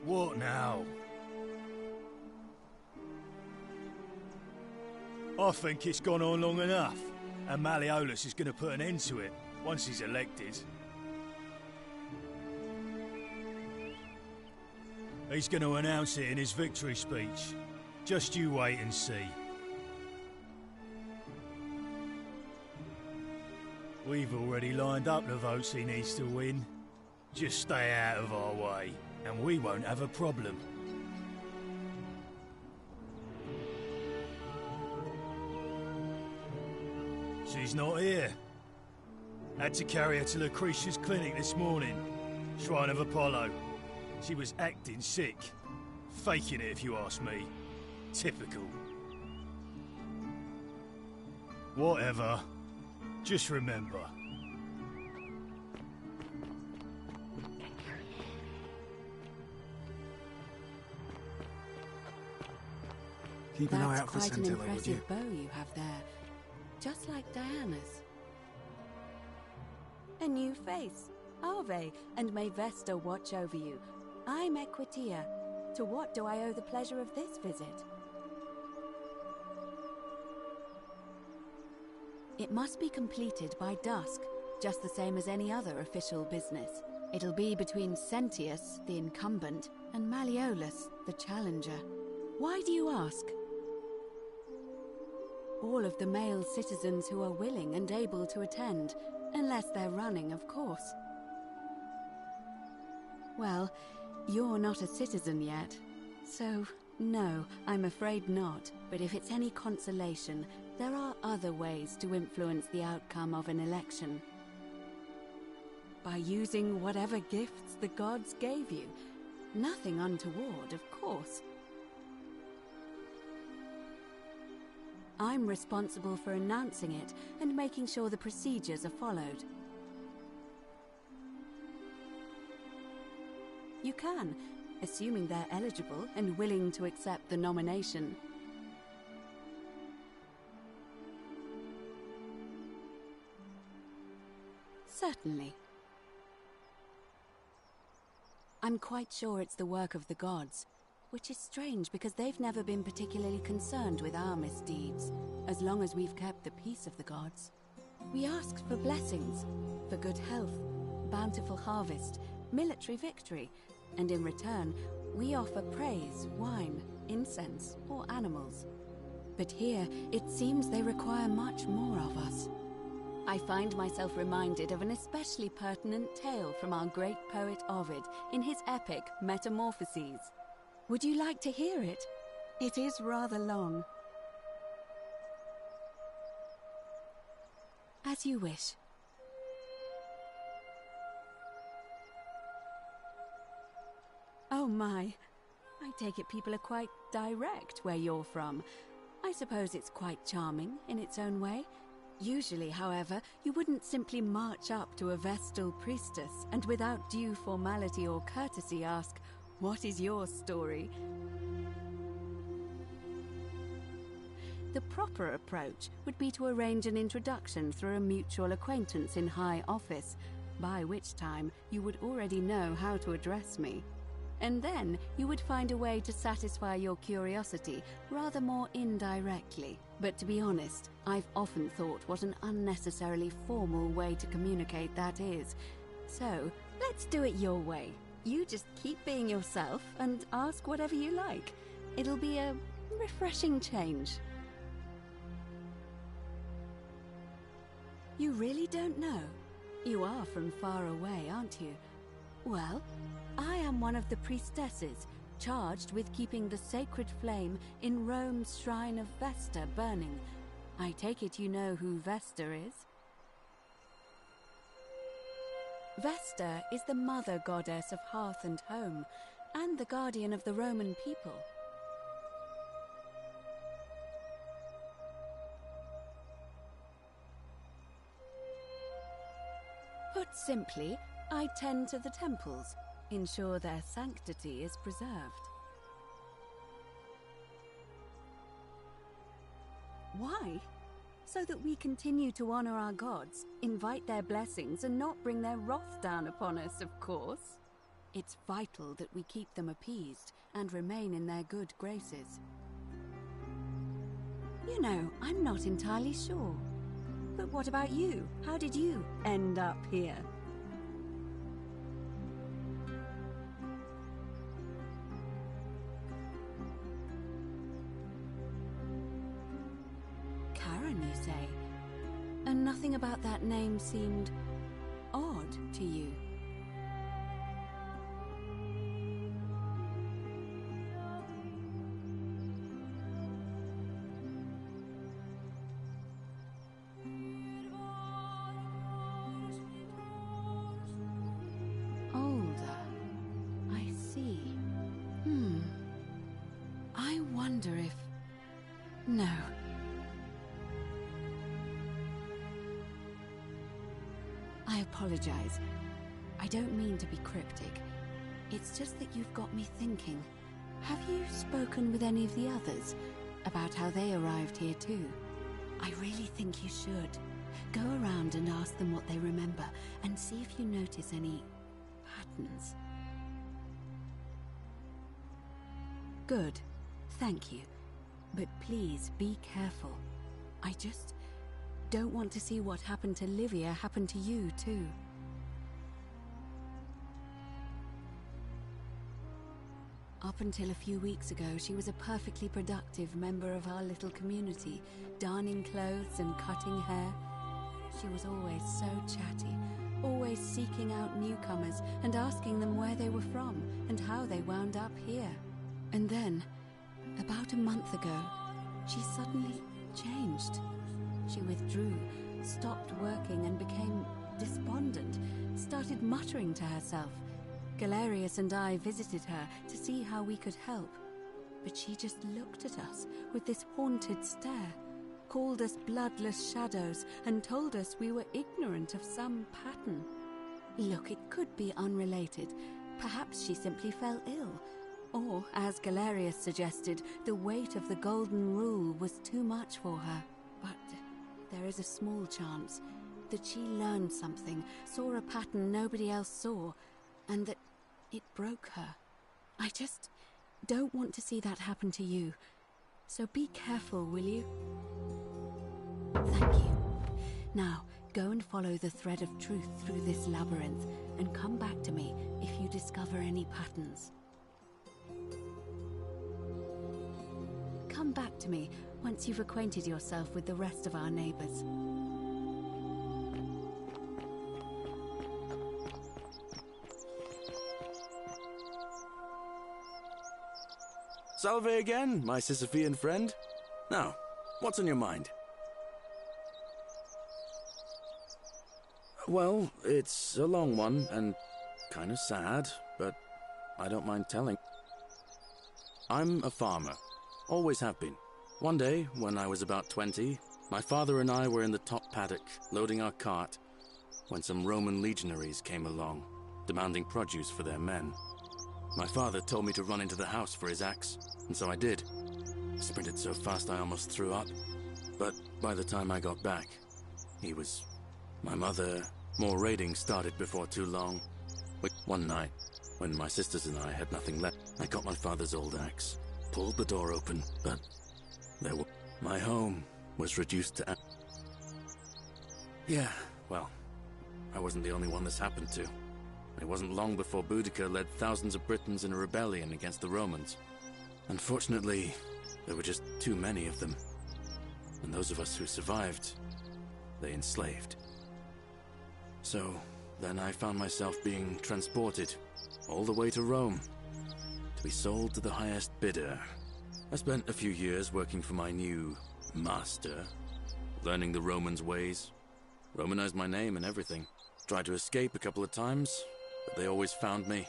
What now? I think it's gone on long enough, and Malleolus is going to put an end to it once he's elected. He's going to announce it in his victory speech. Just you wait and see. We've already lined up the votes he needs to win. Just stay out of our way, and we won't have a problem. She's not here. Had to carry her to Lucretia's clinic this morning. Shrine of Apollo. She was acting sick. Faking it, if you ask me. Typical. Whatever. Just remember. Keep an eye out for That's quite an Scintilla, would impressive you? bow you have there. Just like Diana's. A new face. Ave, and may Vesta watch over you. I'm Equitia. To what do I owe the pleasure of this visit? It must be completed by dusk, just the same as any other official business. It'll be between Sentius, the incumbent, and Malleolus, the challenger. Why do you ask? All of the male citizens who are willing and able to attend, unless they're running, of course. Well, you're not a citizen yet, so no, I'm afraid not. But if it's any consolation, there are other ways to influence the outcome of an election. By using whatever gifts the gods gave you. Nothing untoward, of course. I'm responsible for announcing it and making sure the procedures are followed. You can, assuming they're eligible and willing to accept the nomination. Certainly. I'm quite sure it's the work of the gods, which is strange because they've never been particularly concerned with our misdeeds, as long as we've kept the peace of the gods. We ask for blessings, for good health, bountiful harvest, military victory, and in return, we offer praise, wine, incense, or animals. But here, it seems they require much more of us. I find myself reminded of an especially pertinent tale from our great poet Ovid in his epic Metamorphoses. Would you like to hear it? It is rather long. As you wish. Oh my, I take it people are quite direct where you're from. I suppose it's quite charming in its own way. Usually, however, you wouldn't simply march up to a Vestal priestess and without due formality or courtesy ask, "What is your story?" The proper approach would be to arrange an introduction through a mutual acquaintance in high office, by which time you would already know how to address me. And then you would find a way to satisfy your curiosity rather more indirectly. But to be honest, I've often thought what an unnecessarily formal way to communicate that is. So, let's do it your way. You just keep being yourself and ask whatever you like. It'll be a refreshing change. You really don't know? You are from far away, aren't you? Well, I am one of the priestesses, charged with keeping the sacred flame in Rome's shrine of Vesta burning. I take it you know who Vesta is? Vesta is the mother goddess of hearth and home, and the guardian of the Roman people. Put simply, I tend to the temples, ensure their sanctity is preserved. Why? So that we continue to honor our gods, invite their blessings, and not bring their wrath down upon us, of course. It's vital that we keep them appeased and remain in their good graces. You know, I'm not entirely sure. But what about you? How did you end up here? Karen, you say? And nothing about that name seemed odd to you? No. I apologize. I don't mean to be cryptic. It's just that you've got me thinking. Have you spoken with any of the others about how they arrived here too? I really think you should. Go around and ask them what they remember and see if you notice any patterns. Good. Thank you. But please be careful. I just don't want to see what happened to Livia happen to you too. Up until a few weeks ago, she was a perfectly productive member of our little community, darning clothes and cutting hair. She was always so chatty, always seeking out newcomers and asking them where they were from and how they wound up here. And then, about a month ago, she suddenly changed. She withdrew, stopped working and became despondent, started muttering to herself. Galerius and I visited her to see how we could help, but she just looked at us with this haunted stare, called us bloodless shadows, and told us we were ignorant of some pattern. Look, it could be unrelated. Perhaps she simply fell ill. Or, as Galerius suggested, the weight of the Golden Rule was too much for her. But there is a small chance that she learned something, saw a pattern nobody else saw, and that it broke her. I just don't want to see that happen to you. So be careful, will you? Thank you. Now, go and follow the thread of truth through this labyrinth, and come back to me if you discover any patterns. Come back to me once you've acquainted yourself with the rest of our neighbors. Salve again, my Sisyphean friend. Now, what's on your mind? Well, it's a long one and kind of sad, but I don't mind telling. I'm a farmer. Always have been. One day, when I was about 20, my father and I were in the top paddock, loading our cart, when some Roman legionaries came along, demanding produce for their men. My father told me to run into the house for his axe, and so I did. I sprinted so fast I almost threw up. But by the time I got back, he was... My mother... More raiding started before too long. One night, when my sisters and I had nothing left, I got my father's old axe, pulled the door open, but there were... My home was reduced to... Yeah, well, I wasn't the only one this happened to. It wasn't long before Boudica led thousands of Britons in a rebellion against the Romans. Unfortunately, there were just too many of them. And those of us who survived, they enslaved. So, then I found myself being transported all the way to Rome, to be sold to the highest bidder. I spent a few years working for my new master, learning the Romans' ways, Romanized my name and everything. Tried to escape a couple of times, but they always found me,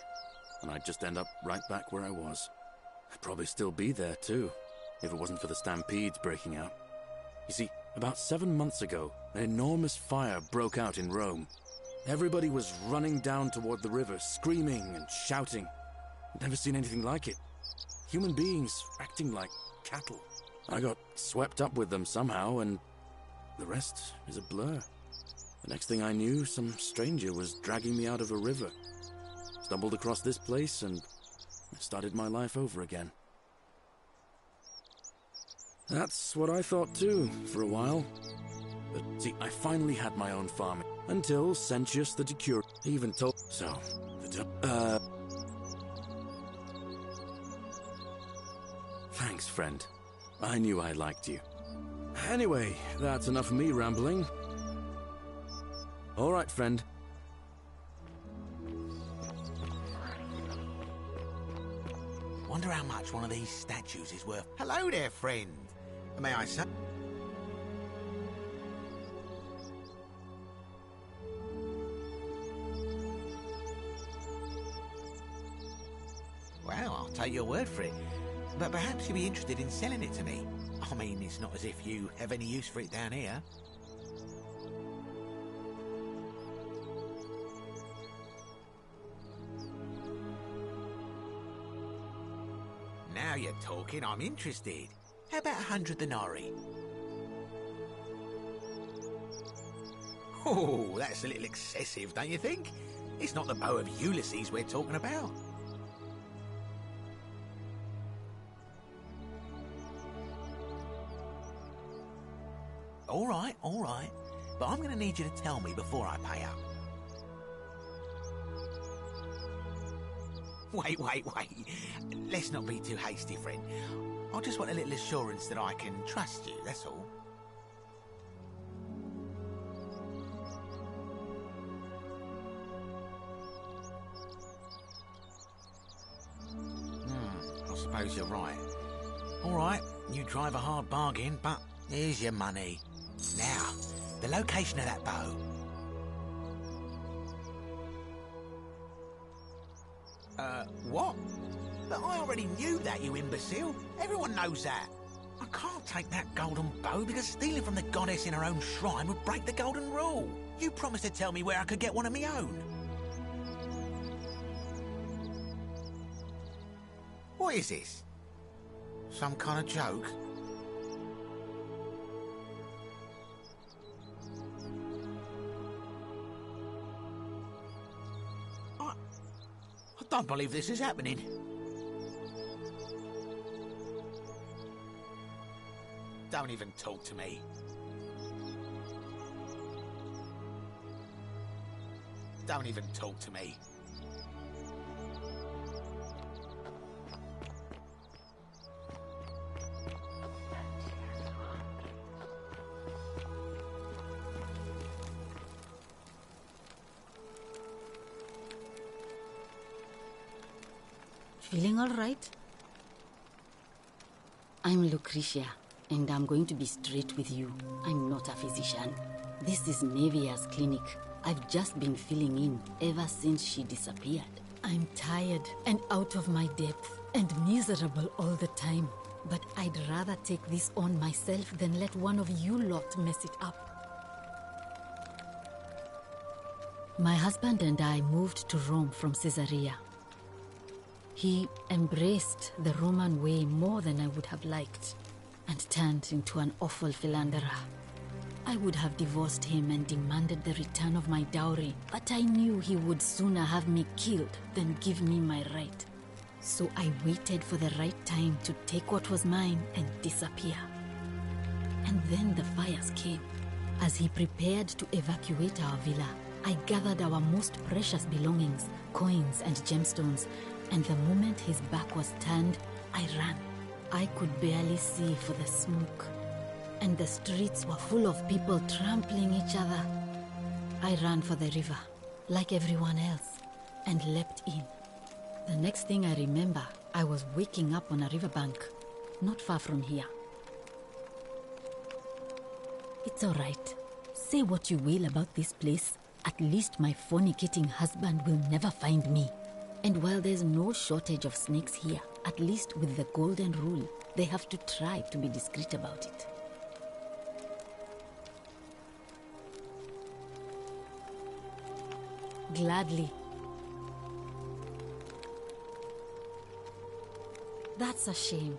and I'd just end up right back where I was. I'd probably still be there too, if it wasn't for the stampedes breaking out. You see, about 7 months ago, an enormous fire broke out in Rome. Everybody was running down toward the river, screaming and shouting. I'd never seen anything like it. Human beings acting like cattle. I got swept up with them somehow, and the rest is a blur. The next thing I knew, some stranger was dragging me out of a river. stumbled across this place and started my life over again. That's what I thought too, for a while. But see, I finally had my own farm, until Sentius the Decure even told... So, Thanks, friend. I knew I liked you. Anyway, that's enough of me rambling. All right, friend. Wonder how much one of these statues is worth. Hello there, friend. May I say? Well, I'll take your word for it. But perhaps you'd be interested in selling it to me. I mean, it's not as if you have any use for it down here. Now you're talking, I'm interested. How about 100 denarii? Oh, that's a little excessive, don't you think? It's not the bow of Ulysses we're talking about. All right. But I'm going to need you to tell me before I pay up. Wait. Let's not be too hasty, friend. I just want a little assurance that I can trust you, that's all. I suppose you're right. All right, you drive a hard bargain, but here's your money. Now, the location of that bow. What? But I already knew that, you imbecile. Everyone knows that. I can't take that golden bow because stealing from the goddess in her own shrine would break the golden rule. You promised to tell me where I could get one of my own. What is this? Some kind of joke? I don't believe this is happening. Don't even talk to me. Don't even talk to me. Feeling all right? I'm Lucretia, and I'm going to be straight with you. I'm not a physician. This is Nevia's clinic. I've just been filling in ever since she disappeared. I'm tired and out of my depth and miserable all the time. But I'd rather take this on myself than let one of you lot mess it up. My husband and I moved to Rome from Caesarea. He embraced the Roman way more than I would have liked, and turned into an awful philanderer. I would have divorced him and demanded the return of my dowry, but I knew he would sooner have me killed than give me my right. So I waited for the right time to take what was mine and disappear. And then the fires came. As he prepared to evacuate our villa, I gathered our most precious belongings, coins and gemstones, and the moment his back was turned, I ran. I could barely see for the smoke, and the streets were full of people trampling each other. I ran for the river, like everyone else, and leapt in. The next thing I remember, I was waking up on a riverbank, not far from here. It's all right. Say what you will about this place. At least my fornicating husband will never find me. And while there's no shortage of snakes here, at least with the golden rule, they have to try to be discreet about it. Gladly. That's a shame.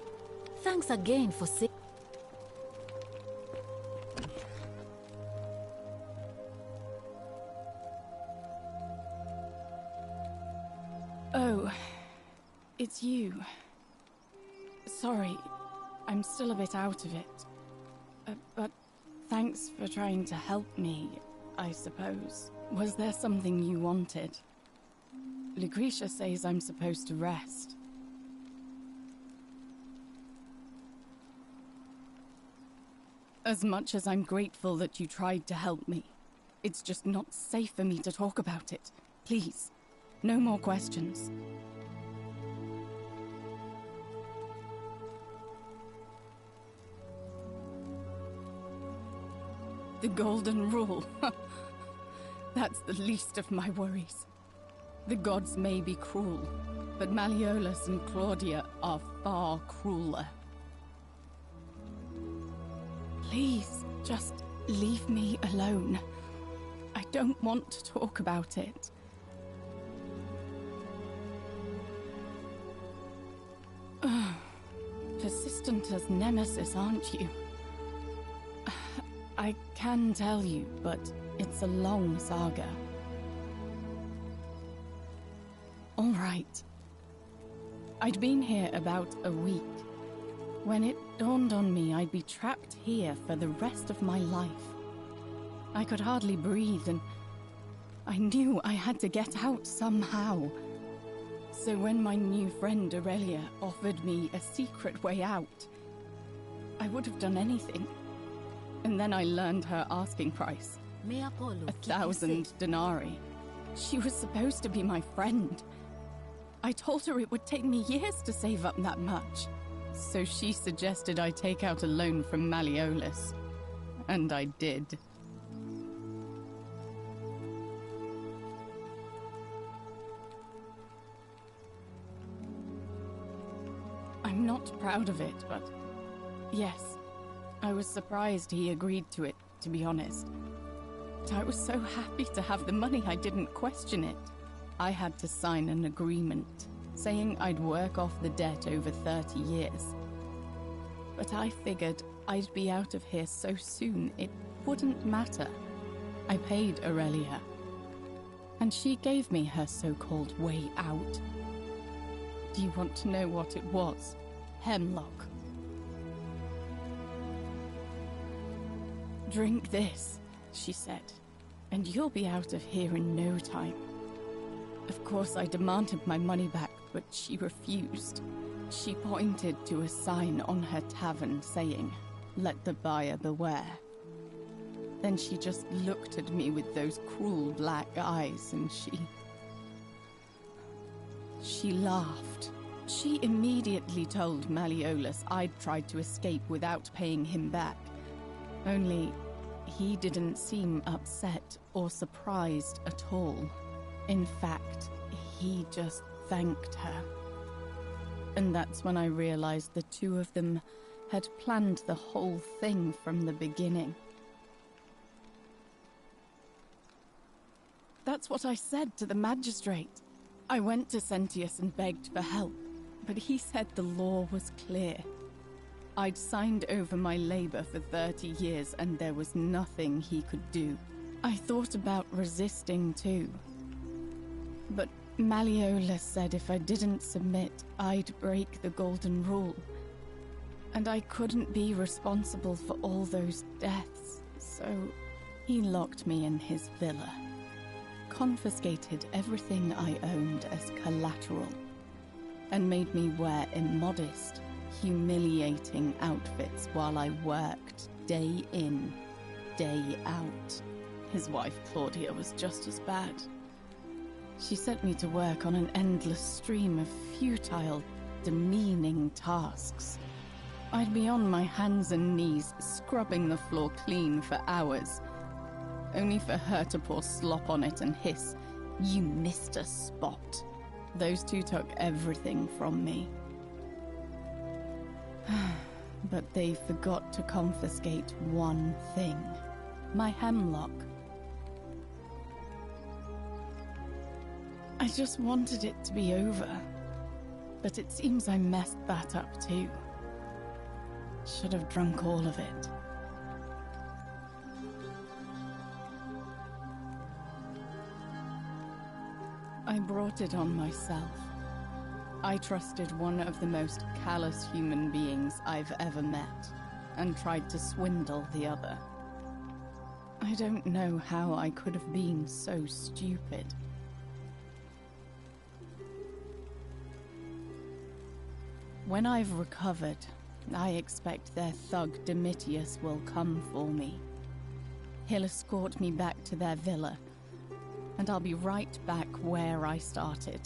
Thanks again for saying... it's you. Sorry, I'm still a bit out of it. But thanks for trying to help me, I suppose. Was there something you wanted? Lucretia says I'm supposed to rest. As much as I'm grateful that you tried to help me, it's just not safe for me to talk about it. Please, no more questions. The Golden Rule. That's the least of my worries. The gods may be cruel, but Malleolus and Claudia are far crueler. Please, just leave me alone. I don't want to talk about it. Persistent as Nemesis, aren't you? I can tell you, but it's a long saga. All right. I'd been here about a week when it dawned on me I'd be trapped here for the rest of my life. I could hardly breathe, and I knew I had to get out somehow. So when my new friend Aurelia offered me a secret way out, I would have done anything. And then I learned her asking price. 1,000 denarii. She was supposed to be my friend. I told her it would take me years to save up that much. So she suggested I take out a loan from Malleolus. And I did. I'm not proud of it, but yes, I was surprised he agreed to it, to be honest. But I was so happy to have the money I didn't question it. I had to sign an agreement, saying I'd work off the debt over 30 years. But I figured I'd be out of here so soon it wouldn't matter. I paid Aurelia, and she gave me her so-called way out. Do you want to know what it was? Hemlock. Drink this, she said, and you'll be out of here in no time. Of course, I demanded my money back, but she refused. She pointed to a sign on her tavern saying, "Let the buyer beware." Then she just looked at me with those cruel black eyes, and she laughed. She immediately told Malleolus I'd tried to escape without paying him back. Only, he didn't seem upset or surprised at all. In fact, he just thanked her. And that's when I realized the two of them had planned the whole thing from the beginning. That's what I said to the magistrate. I went to Sentius and begged for help, but he said the law was clear. I'd signed over my labor for 30 years and there was nothing he could do. I thought about resisting too. But Malleolus said if I didn't submit, I'd break the Golden Rule. And I couldn't be responsible for all those deaths, so he locked me in his villa. Confiscated everything I owned as collateral, and made me wear immodest, humiliating outfits while I worked day in, day out. His wife Claudia was just as bad. She sent me to work on an endless stream of futile, demeaning tasks. I'd be on my hands and knees, scrubbing the floor clean for hours, only for her to pour slop on it and hiss, "You missed a spot." Those two took everything from me. But they forgot to confiscate one thing. My hemlock. I just wanted it to be over. But it seems I messed that up too. Should have drunk all of it. I brought it on myself. I trusted one of the most callous human beings I've ever met, and tried to swindle the other. I don't know how I could have been so stupid. When I've recovered, I expect their thug Domitius will come for me. He'll escort me back to their villa, and I'll be right back where I started.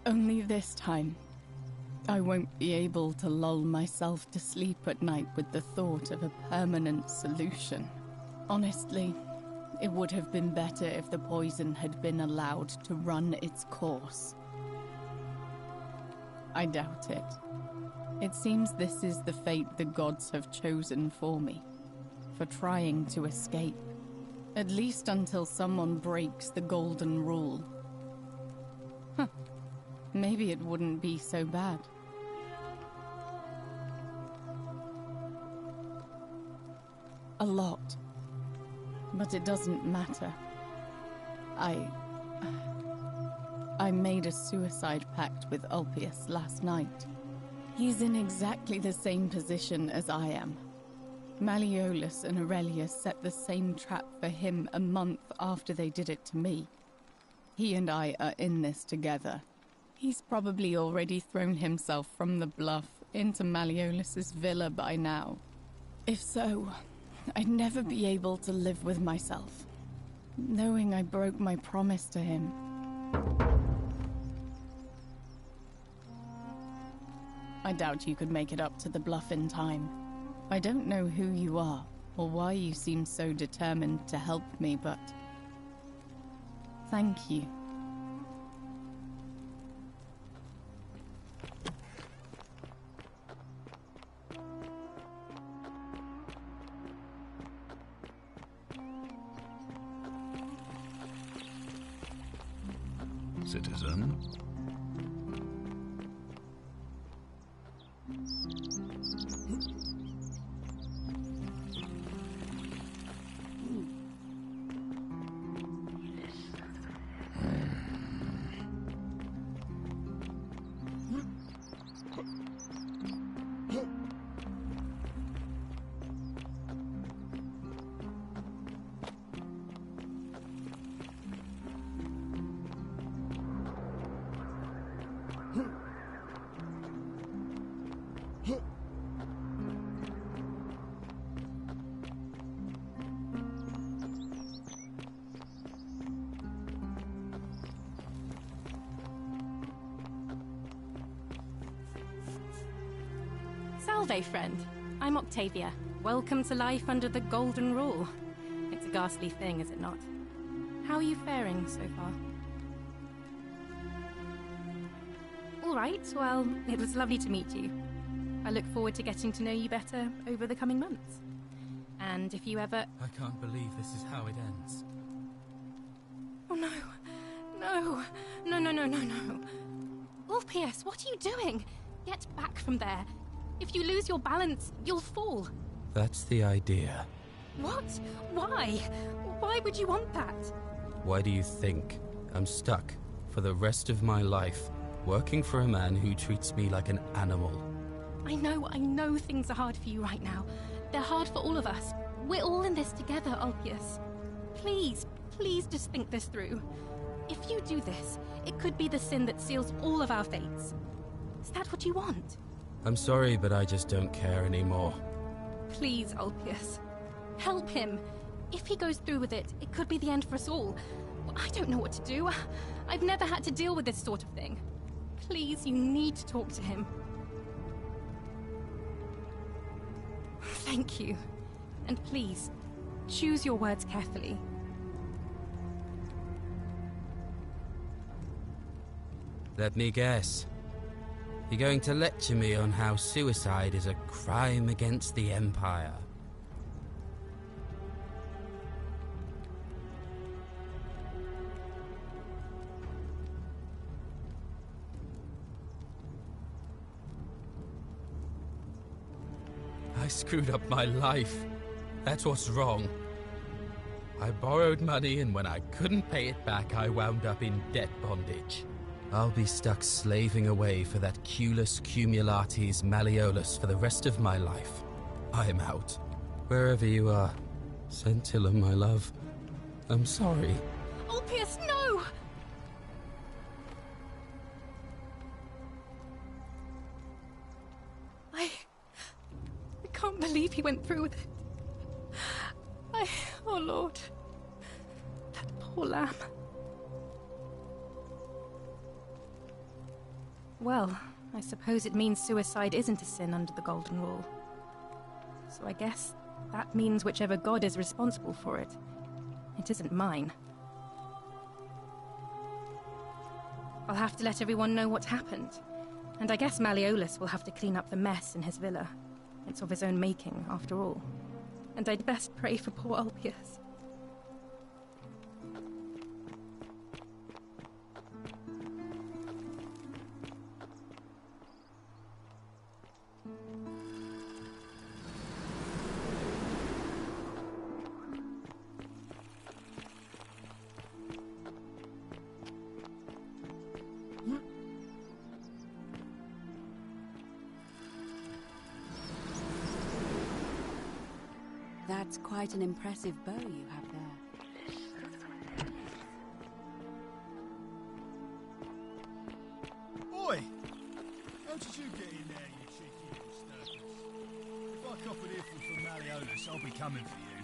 Only this time, I won't be able to lull myself to sleep at night with the thought of a permanent solution. Honestly, it would have been better if the poison had been allowed to run its course. I doubt it. It seems this is the fate the gods have chosen for me, for trying to escape. At least until someone breaks the golden rule. Maybe it wouldn't be so bad. A lot. But it doesn't matter. I made a suicide pact with Ulpius last night. He's in exactly the same position as I am. Malleolus and Aurelius set the same trap for him a month after they did it to me. He and I are in this together. He's probably already thrown himself from the bluff into Malleolus's villa by now. If so, I'd never be able to live with myself, knowing I broke my promise to him. I doubt you could make it up to the bluff in time. I don't know who you are, or why you seem so determined to help me, but thank you. Citizen? Salve, friend. I'm Octavia. Welcome to life under the Golden Rule. It's a ghastly thing, is it not? How are you faring so far? All right, well, it was lovely to meet you. I look forward to getting to know you better over the coming months. And if you ever... I can't believe this is how it ends. Oh no. No. No, no, no, no, no. Ulpius, what are you doing? Get back from there. If you lose your balance, you'll fall. That's the idea. What? Why? Why would you want that? Why do you think I'm stuck for the rest of my life working for a man who treats me like an animal? I know things are hard for you right now. They're hard for all of us. We're all in this together, Ulpius. Please just think this through. If you do this, it could be the sin that seals all of our fates. Is that what you want? I'm sorry, but I just don't care anymore. Please, Ulpius. Help him. If he goes through with it, it could be the end for us all. I don't know what to do. I've never had to deal with this sort of thing. Please, you need to talk to him. Thank you. And please, choose your words carefully. Let me guess. You're going to lecture me on how suicide is a crime against the Empire. I screwed up my life. That's what's wrong. I borrowed money, and when I couldn't pay it back, I wound up in debt bondage. I'll be stuck slaving away for that Culus Cumulatis Malleolus for the rest of my life. I'm out. Wherever you are, Scintilla, my love, I'm sorry. Ulpius, no! I can't believe he went through with it. Oh Lord. That poor lamb. Well, I suppose it means suicide isn't a sin under the Golden Rule. So I guess that means whichever god is responsible for it, it isn't mine. I'll have to let everyone know what happened. And I guess Malleolus will have to clean up the mess in his villa. It's of his own making, after all. And I'd best pray for poor Ulpius. That's quite an impressive bow you have there. Oi! How did you get in there, you cheeky little sturkers? If I cop an earful from Malleolus, I'll be coming for you.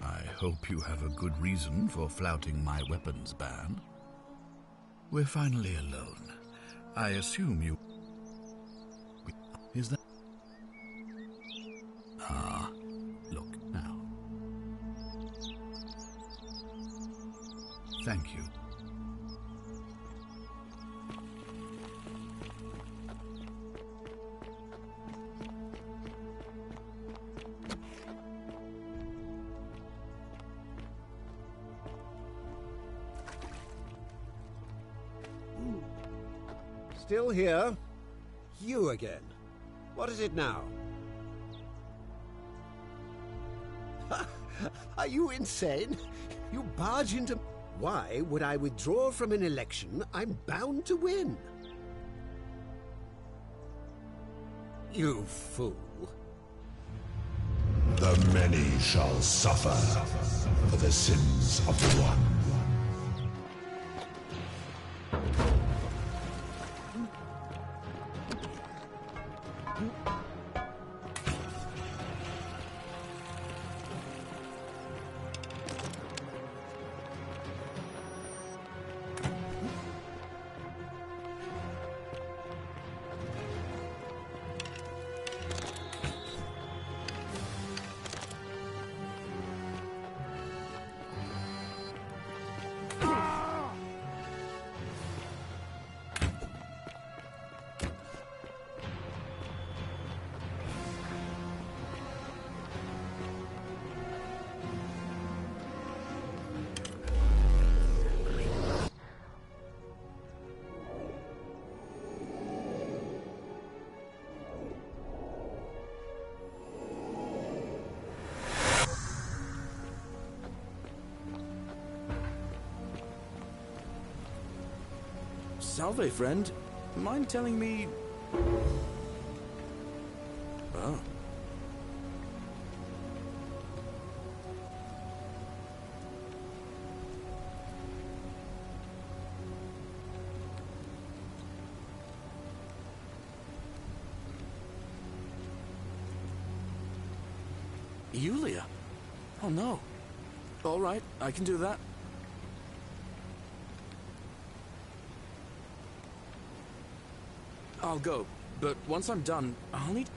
I hope you have a good reason for flouting my weapons ban. We're finally alone. I assume you... Is that... Ah, look now. Thank you. Still here? You again. What is it now? Are you insane? You barge into... Why would I withdraw from an election I'm bound to win? You fool. The many shall suffer for the sins of the one. Salve, friend. Mind telling me... Oh. Yulia? Oh no. All right, I can do that. I'll go, but once I'm done, I'll need...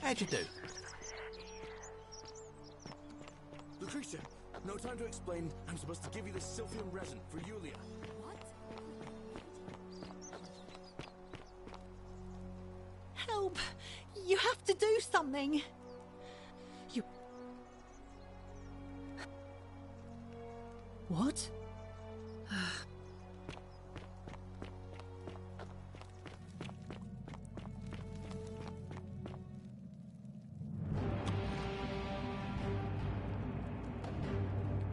How'd you do? Lucretia, no time to explain. I'm supposed to give you the Sylphium resin for Yulia. What? help! You have to do something! You... What?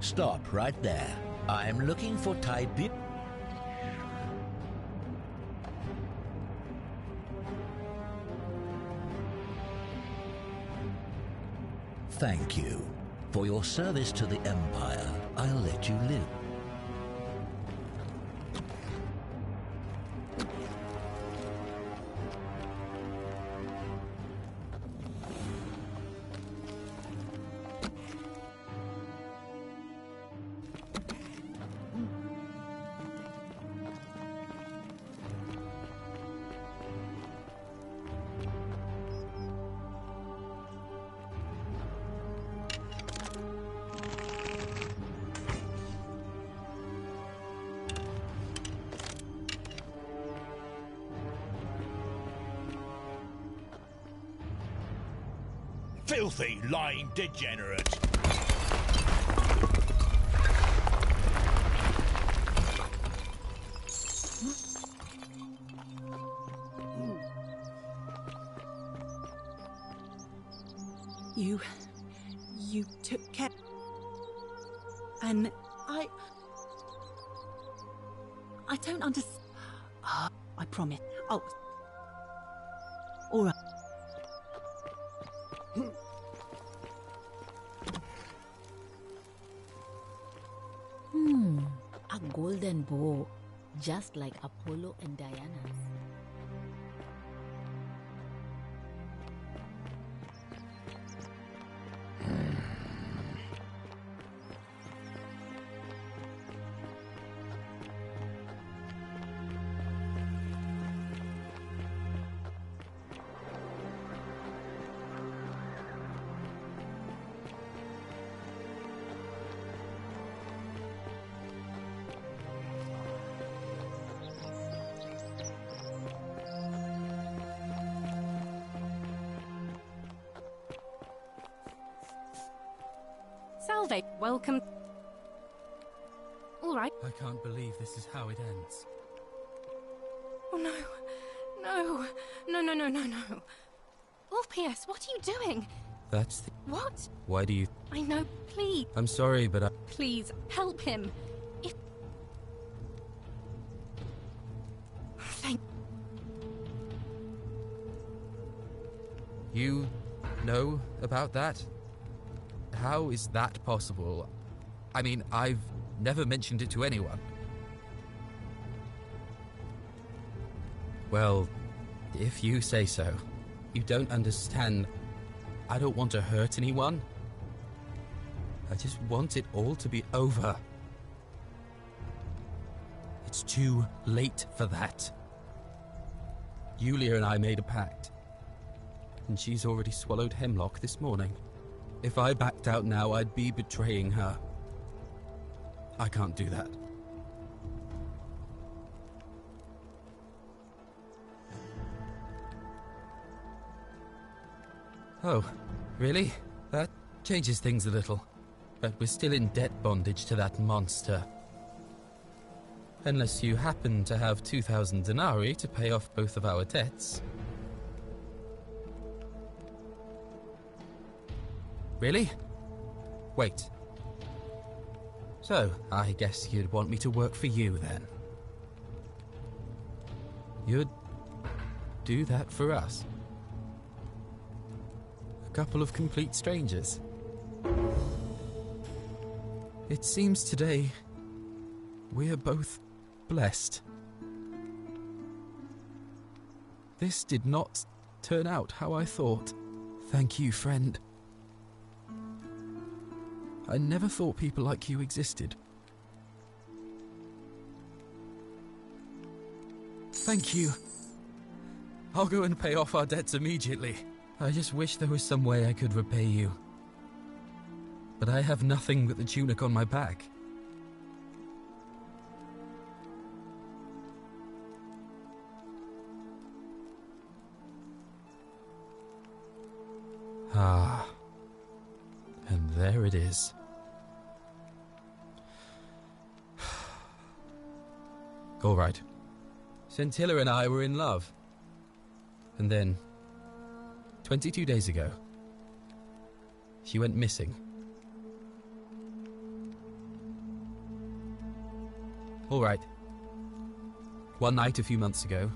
Stop right there. I'm looking for Tiberius. Thank you. For your service to the Empire, I'll let you live. Filthy, lying degenerate! You took care... And I don't understand... I promise. Oh... Alright. A golden bow, just like Apollo and Diana's. Salve, welcome. All right. I can't believe this is how it ends. Oh no. No. No, no, no, no, no. Ulpius, what are you doing? That's the... What? Why do you... I know, please. I'm sorry, but I... Please, help him. If... Thank... You know about that? How is that possible? I mean, I've never mentioned it to anyone. Well, if you say so. You don't understand. I don't want to hurt anyone. I just want it all to be over. It's too late for that. Yulia and I made a pact, and she's already swallowed hemlock this morning. If I backed out now, I'd be betraying her. I can't do that. Oh, really? That changes things a little. But we're still in debt bondage to that monster. Unless you happen to have 2,000 denarii to pay off both of our debts. Really? Wait. So, I guess you'd want me to work for you, then. You'd do that for us? A couple of complete strangers? It seems today we are both blessed. This did not turn out how I thought. Thank you, friend. I never thought people like you existed. Thank you. I'll go and pay off our debts immediately. I just wish there was some way I could repay you. But I have nothing but the tunic on my back. Ah. And there it is. All right. Scintilla and I were in love. And then, 22 days ago, she went missing. All right. One night a few months ago,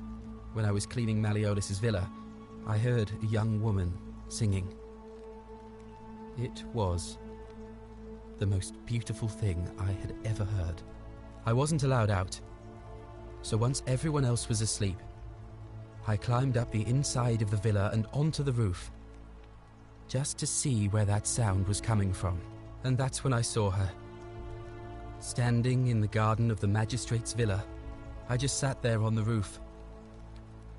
when I was cleaning Malleolus' villa, I heard a young woman singing. It was the most beautiful thing I had ever heard. I wasn't allowed out, so once everyone else was asleep, I climbed up the inside of the villa and onto the roof, just to see where that sound was coming from. And that's when I saw her. Standing in the garden of the magistrate's villa, I just sat there on the roof,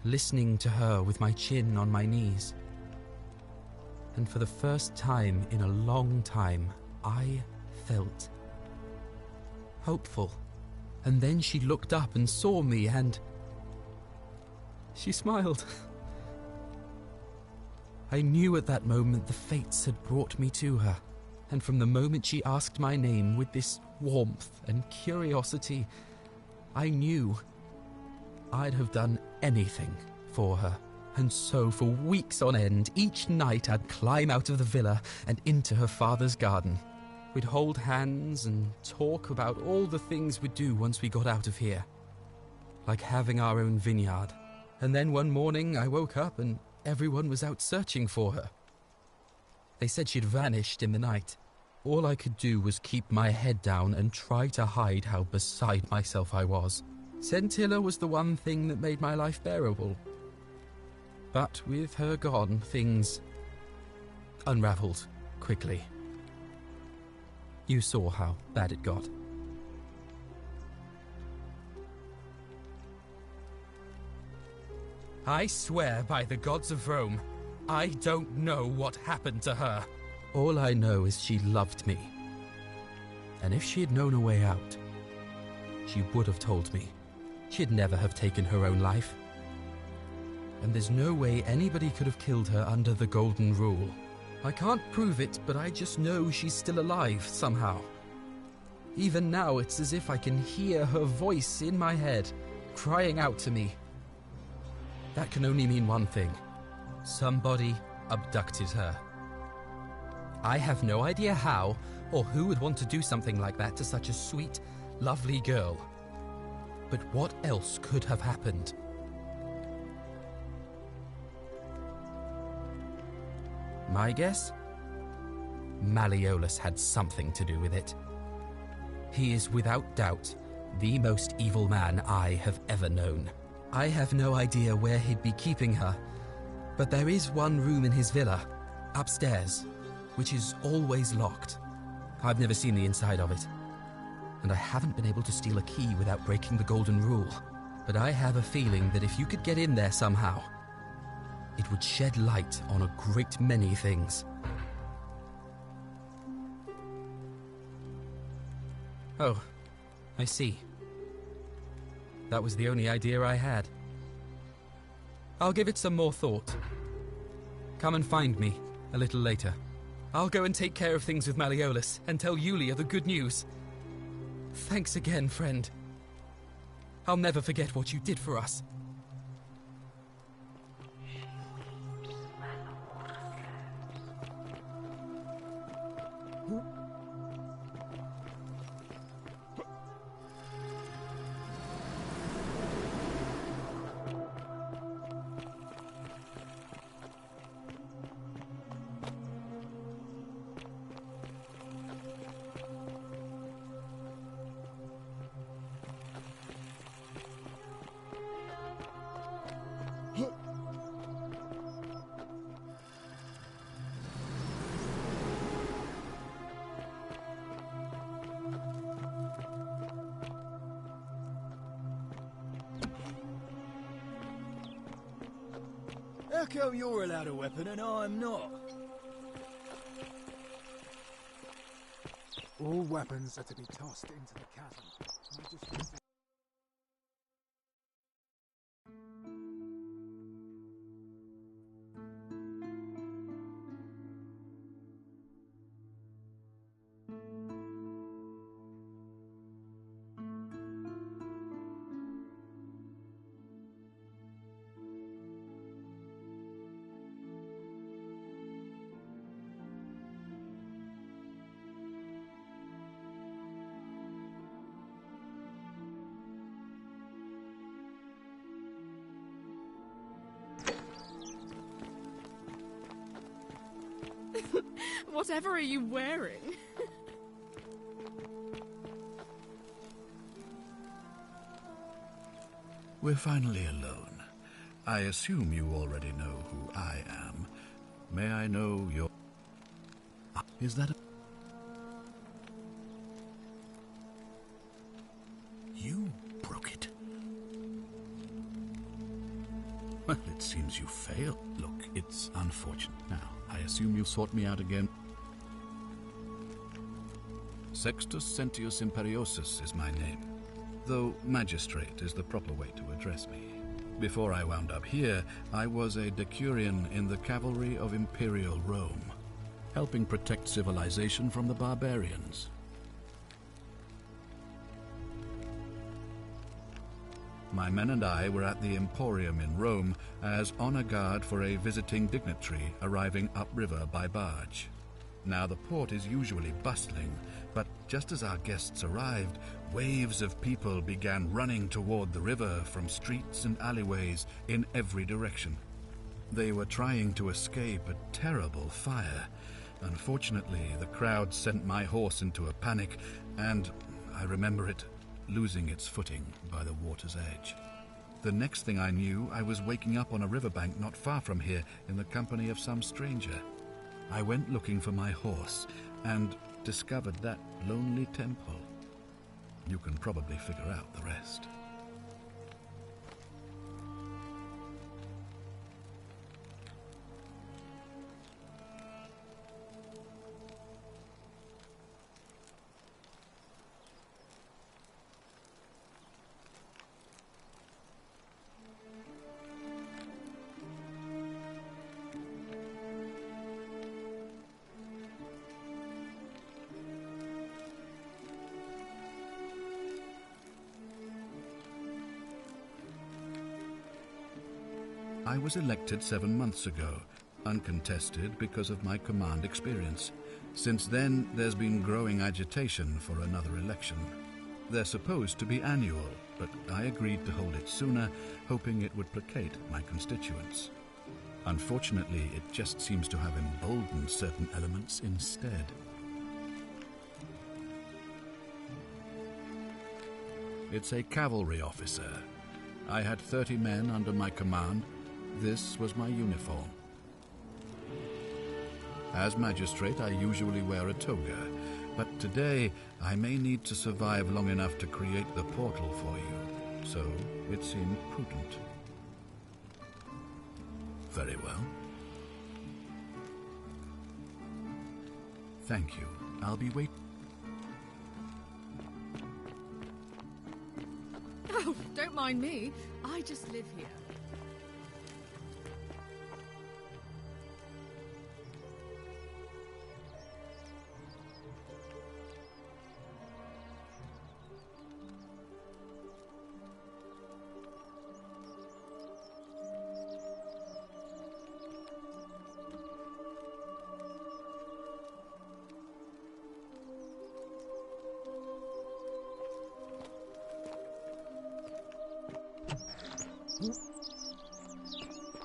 listening to her with my chin on my knees. And for the first time in a long time, I felt hopeful. And then she looked up and saw me, and she smiled. I knew at that moment the fates had brought me to her, and from the moment she asked my name with this warmth and curiosity, I knew I'd have done anything for her. And so for weeks on end, each night I'd climb out of the villa and into her father's garden. We'd hold hands and talk about all the things we'd do once we got out of here. Like having our own vineyard. And then one morning I woke up and everyone was out searching for her. They said she'd vanished in the night. All I could do was keep my head down and try to hide how beside myself I was. Scintilla was the one thing that made my life bearable. But with her gone, things unraveled quickly. You saw how bad it got. I swear by the gods of Rome, I don't know what happened to her. All I know is she loved me. And if she had known a way out, she would have told me. She'd never have taken her own life. And there's no way anybody could have killed her under the Golden Rule. I can't prove it, but I just know she's still alive somehow. Even now, it's as if I can hear her voice in my head, crying out to me. That can only mean one thing. Somebody abducted her. I have no idea how, or who would want to do something like that to such a sweet, lovely girl. But what else could have happened? My guess? Malleolus had something to do with it. He is without doubt the most evil man I have ever known. I have no idea where he'd be keeping her, but there is one room in his villa, upstairs, which is always locked. I've never seen the inside of it, and I haven't been able to steal a key without breaking the Golden Rule. But I have a feeling that if you could get in there somehow, it would shed light on a great many things. Oh, I see. That was the only idea I had. I'll give it some more thought. Come and find me a little later. I'll go and take care of things with Malleolus and tell Yulia the good news. Thanks again, friend. I'll never forget what you did for us. How come you're allowed a weapon and I'm not? All weapons are to be tossed into the chasm. Whatever are you wearing? We're finally alone. I assume you already know who I am. May I know your... Is that a... You broke it. Well, it seems you failed. Look, it's unfortunate. Now, I assume you'll sort me out again. Sextus Sentius Imperiosus is my name, though Magistrate is the proper way to address me. Before I wound up here, I was a decurion in the cavalry of Imperial Rome, helping protect civilization from the barbarians. My men and I were at the Emporium in Rome as honor guard for a visiting dignitary arriving upriver by barge. Now, the port is usually bustling, but just as our guests arrived, waves of people began running toward the river from streets and alleyways in every direction. They were trying to escape a terrible fire. Unfortunately, the crowd sent my horse into a panic, and I remember it losing its footing by the water's edge. The next thing I knew, I was waking up on a riverbank not far from here in the company of some stranger. I went looking for my horse and discovered that lonely temple. You can probably figure out the rest. I was elected 7 months ago, uncontested because of my command experience. Since then, there's been growing agitation for another election. They're supposed to be annual, but I agreed to hold it sooner, hoping it would placate my constituents. Unfortunately, it just seems to have emboldened certain elements instead. It's a cavalry officer. I had 30 men under my command. This was my uniform. As magistrate, I usually wear a toga, but today I may need to survive long enough to create the portal for you, so it seemed prudent. Very well. Thank you. I'll be waiting. Oh, don't mind me. I just live here.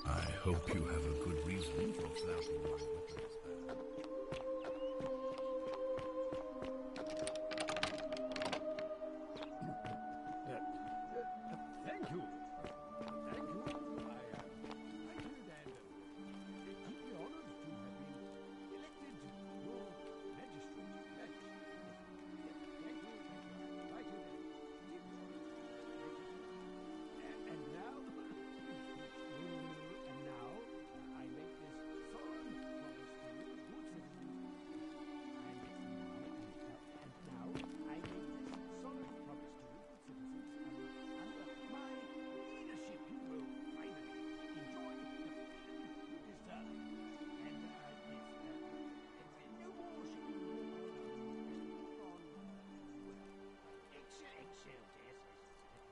I hope you have a good reason for flouting my weapons. Thank you. Thank you. I did, and I'm the honored to have been elected your magistrate. Thank you. Right you there. And now, I make this solemn promise to you, good citizens. Under my leadership, you will finally enjoy the freedom you deserve. And no more should you walk on eggshells, yes.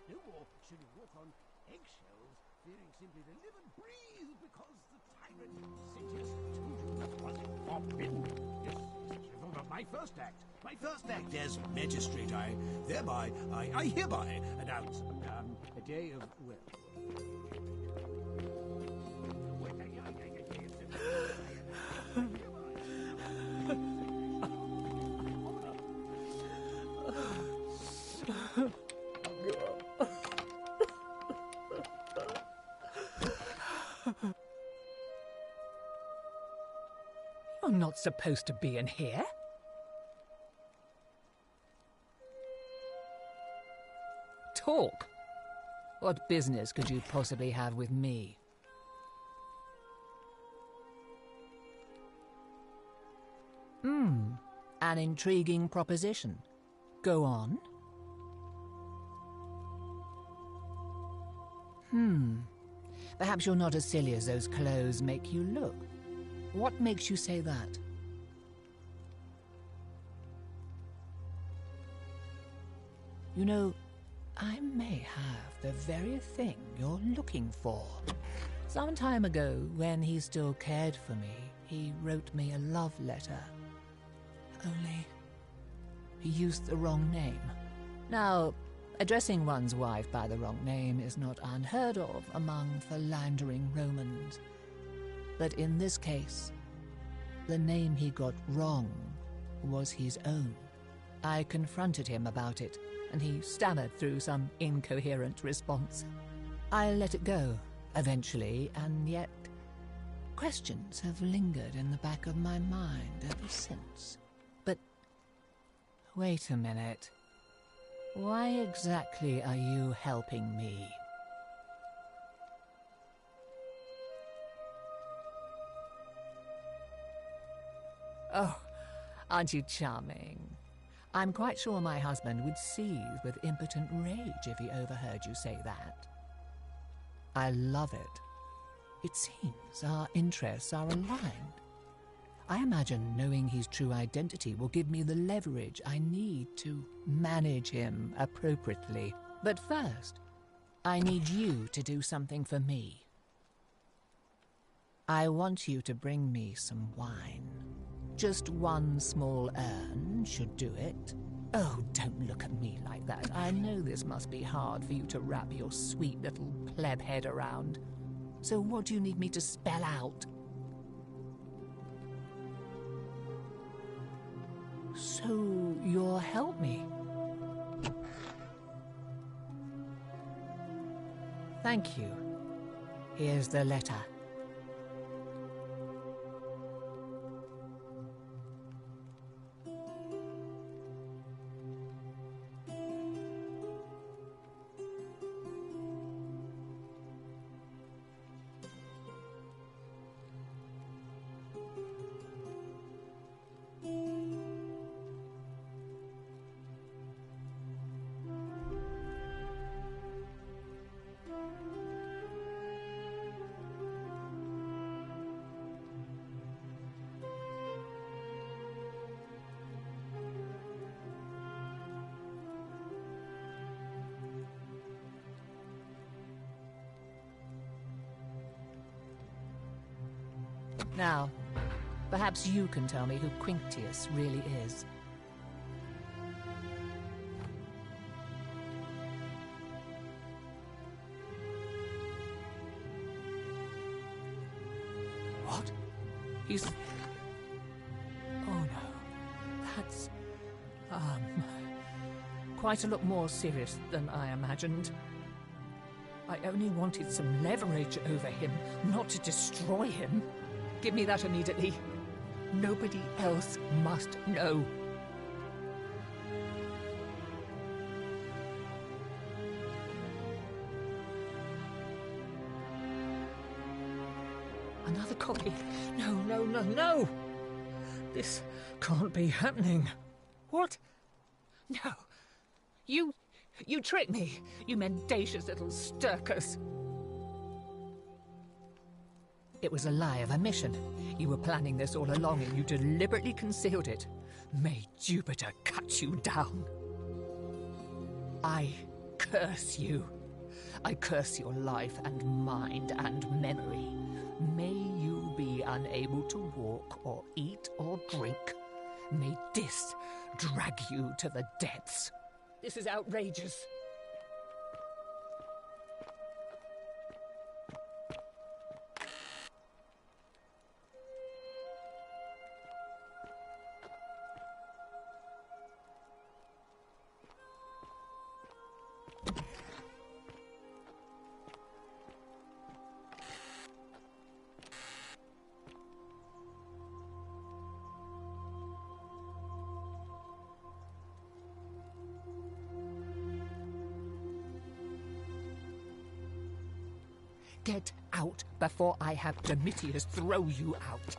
No more should you walk on eggshells, fearing simply to live and breathe because the tyrant Sentius told you that was forbidden. Yes, my first act as magistrate, I hereby announce a day of, You're not supposed to be in here. Talk. What business could you possibly have with me? An intriguing proposition. Go on. Perhaps you're not as silly as those clothes make you look. What makes you say that? You know, I may have the very thing you're looking for. Some time ago, when he still cared for me, he wrote me a love letter. Only, he used the wrong name. Now, addressing one's wife by the wrong name is not unheard of among philandering Romans. But in this case, the name he got wrong was his own. I confronted him about it, and he stammered through some incoherent response. I let it go, eventually, and yet questions have lingered in the back of my mind ever since. But wait a minute. Why exactly are you helping me? Oh, aren't you charming? I'm quite sure my husband would seethe with impotent rage if he overheard you say that. I love it. It seems our interests are aligned. I imagine knowing his true identity will give me the leverage I need to manage him appropriately. But first, I need you to do something for me. I want you to bring me some wine. Just one small urn should do it. Oh, don't look at me like that. I know this must be hard for you to wrap your sweet little pleb head around. So what do you need me to spell out? So you'll help me? Thank you. Here's the letter. Now, perhaps you can tell me who Quinctius really is. What? He's... Oh no. That's... quite a lot more serious than I imagined. I only wanted some leverage over him, not to destroy him. Give me that immediately. Nobody else must know. Another copy. No, no, no, no! This can't be happening. What? No. You tricked me, you mendacious little stirkers. It was a lie of omission. You were planning this all along and you deliberately concealed it. May Jupiter cut you down. I curse you. I curse your life and mind and memory. May you be unable to walk or eat or drink. May this drag you to the depths. This is outrageous. Get out before I have Domitius throw you out.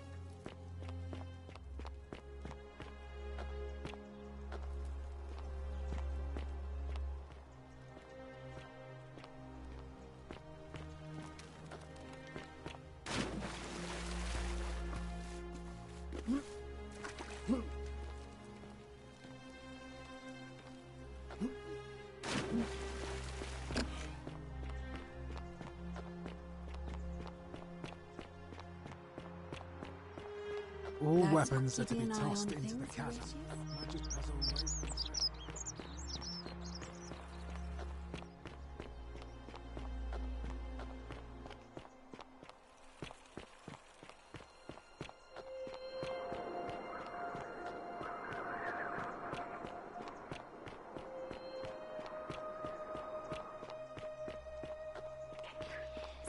All Glad weapons are to keeping be an eye on tossed into the things, chasm. Horatius? Magic has always been so.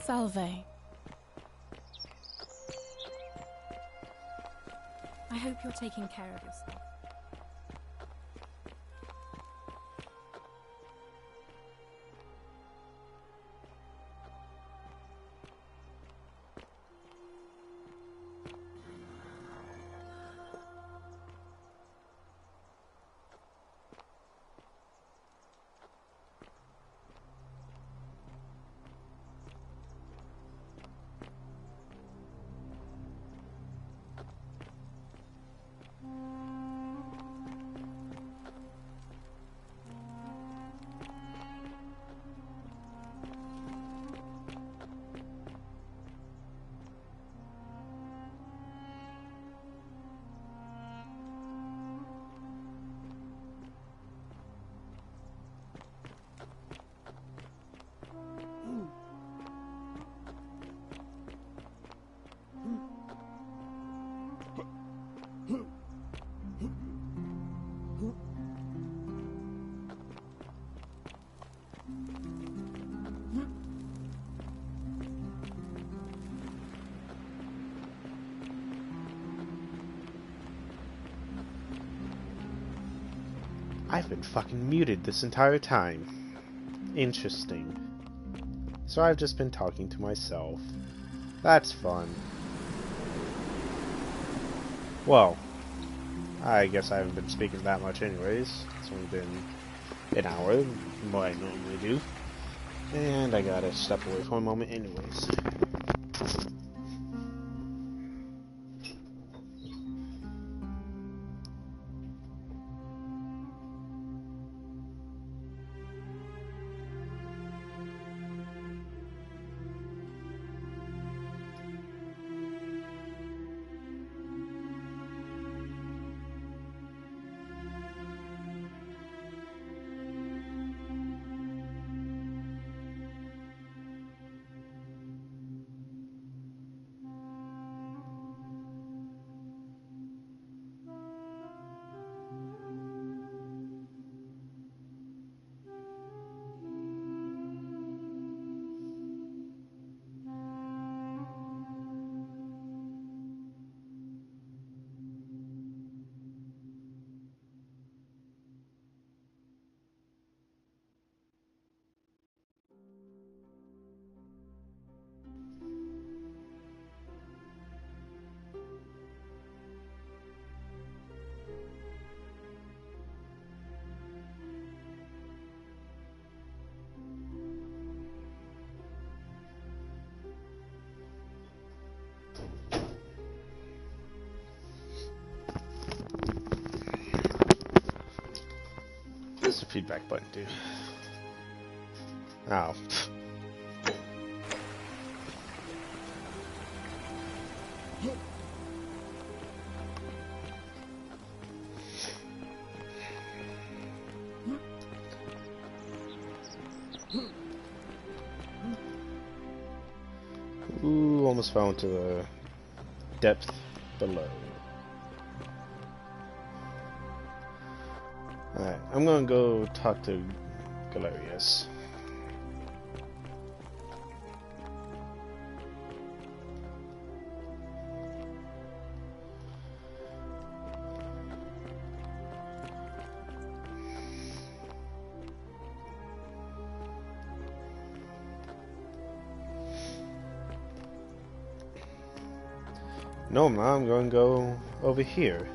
Salve. I hope you're taking care of yourself. I've been fucking muted this entire time. Interesting. So I've just been talking to myself. That's fun. Well, I guess I haven't been speaking that much anyways. It's only been an hour, what I normally do. And I gotta step away for a moment anyways. What's the feedback button do? Oh. Ooh, almost fell into the depth below. Alright, I'm gonna go talk to Galerius. No, I'm not. I'm going to go over here.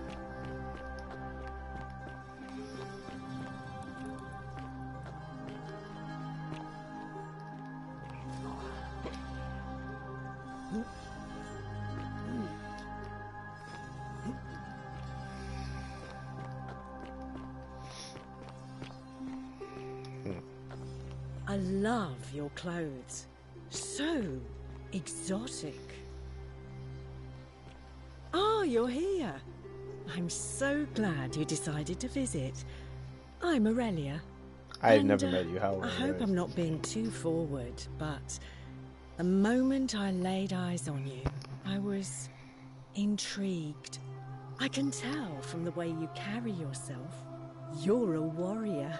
I love your clothes. So exotic. Oh, you're here. I'm so glad you decided to visit. I'm Aurelia. I've never met you. How? I hope I'm not being too forward, but the moment I laid eyes on you, I was intrigued. I can tell from the way you carry yourself. You're a warrior,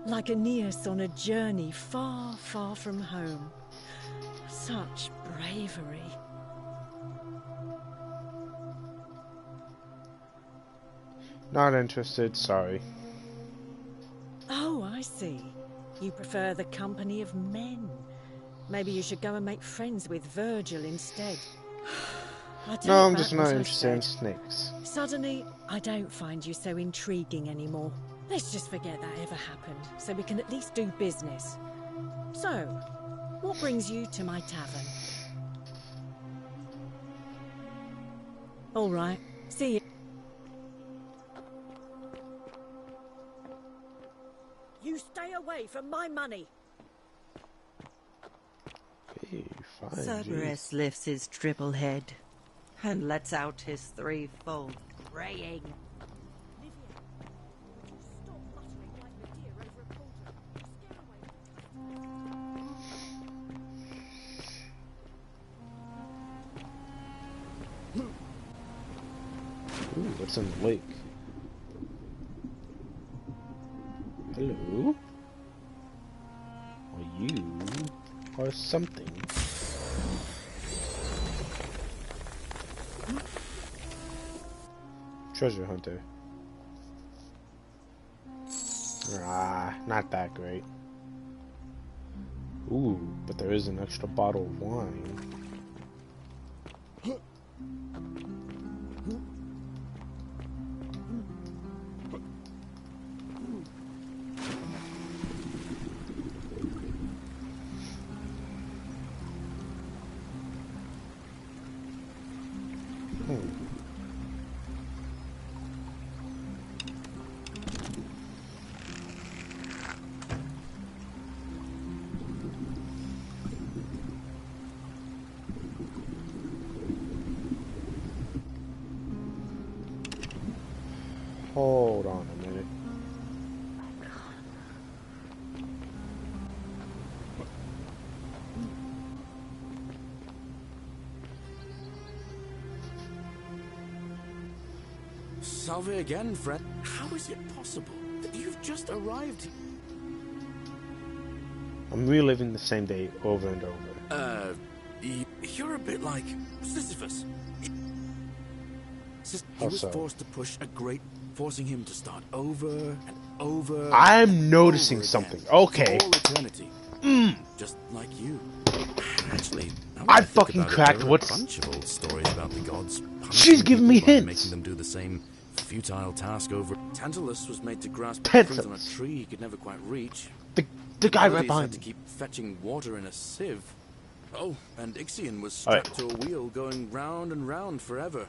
like Aeneas on a journey far, far from home. Such bravery. Not interested, sorry. Oh, I see. You prefer the company of men. Maybe you should go and make friends with Virgil instead. No, I'm just not interested in snakes. Suddenly, I don't find you so intriguing anymore. Let's just forget that ever happened, so we can at least do business. So, what brings you to my tavern? All right, see you. You stay away from my money. Hey, fine. Cerberus lifts his triple head and lets out his threefold braying. Ooh, what's in the lake? Hello? Or you are something. Treasure hunter. Ah, not that great. Ooh, but there is an extra bottle of wine. Hold on a minute. Salve again, Fred. How is it possible that you've just arrived? I'm reliving the same day over and over. You're a bit like Sisyphus. He was forced to push a great, forcing him to start over and over. I'm noticing something. Okay. For all eternity. Just like you. Actually, I fucking cracked. What's a bunch of old stories about the gods? She's giving me hints. Making them do the same futile task over. Tantalus was made to grasp Tantalus. fruit on a tree he could never quite reach. The guy right Hercules behind had to me. keep fetching water in a sieve. Oh, and Ixion was strapped to a wheel going round and round forever.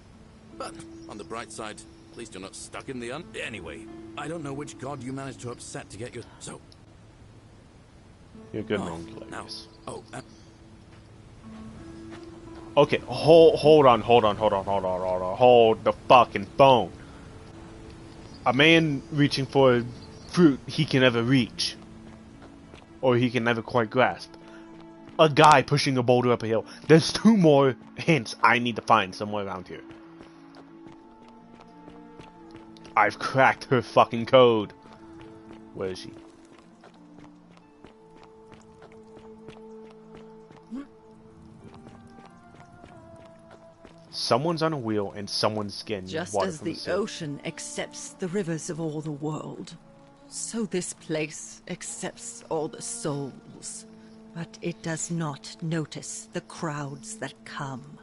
But on the bright side, at least you're not stuck in the Anyway, I don't know which god you managed to upset to get your... So... You're good, Oh, man. now... Oh, Okay, hold on. Hold the fucking phone. A man reaching for fruit he can never reach. Or he can never quite grasp. A guy pushing a boulder up a hill. There's two more hints I need to find somewhere around here. I've cracked her fucking code. Where is she? Someone's on a wheel and someone's getting Just water as from the sea. ocean accepts the rivers of all the world, so this place accepts all the souls. But it does not notice the crowds that come.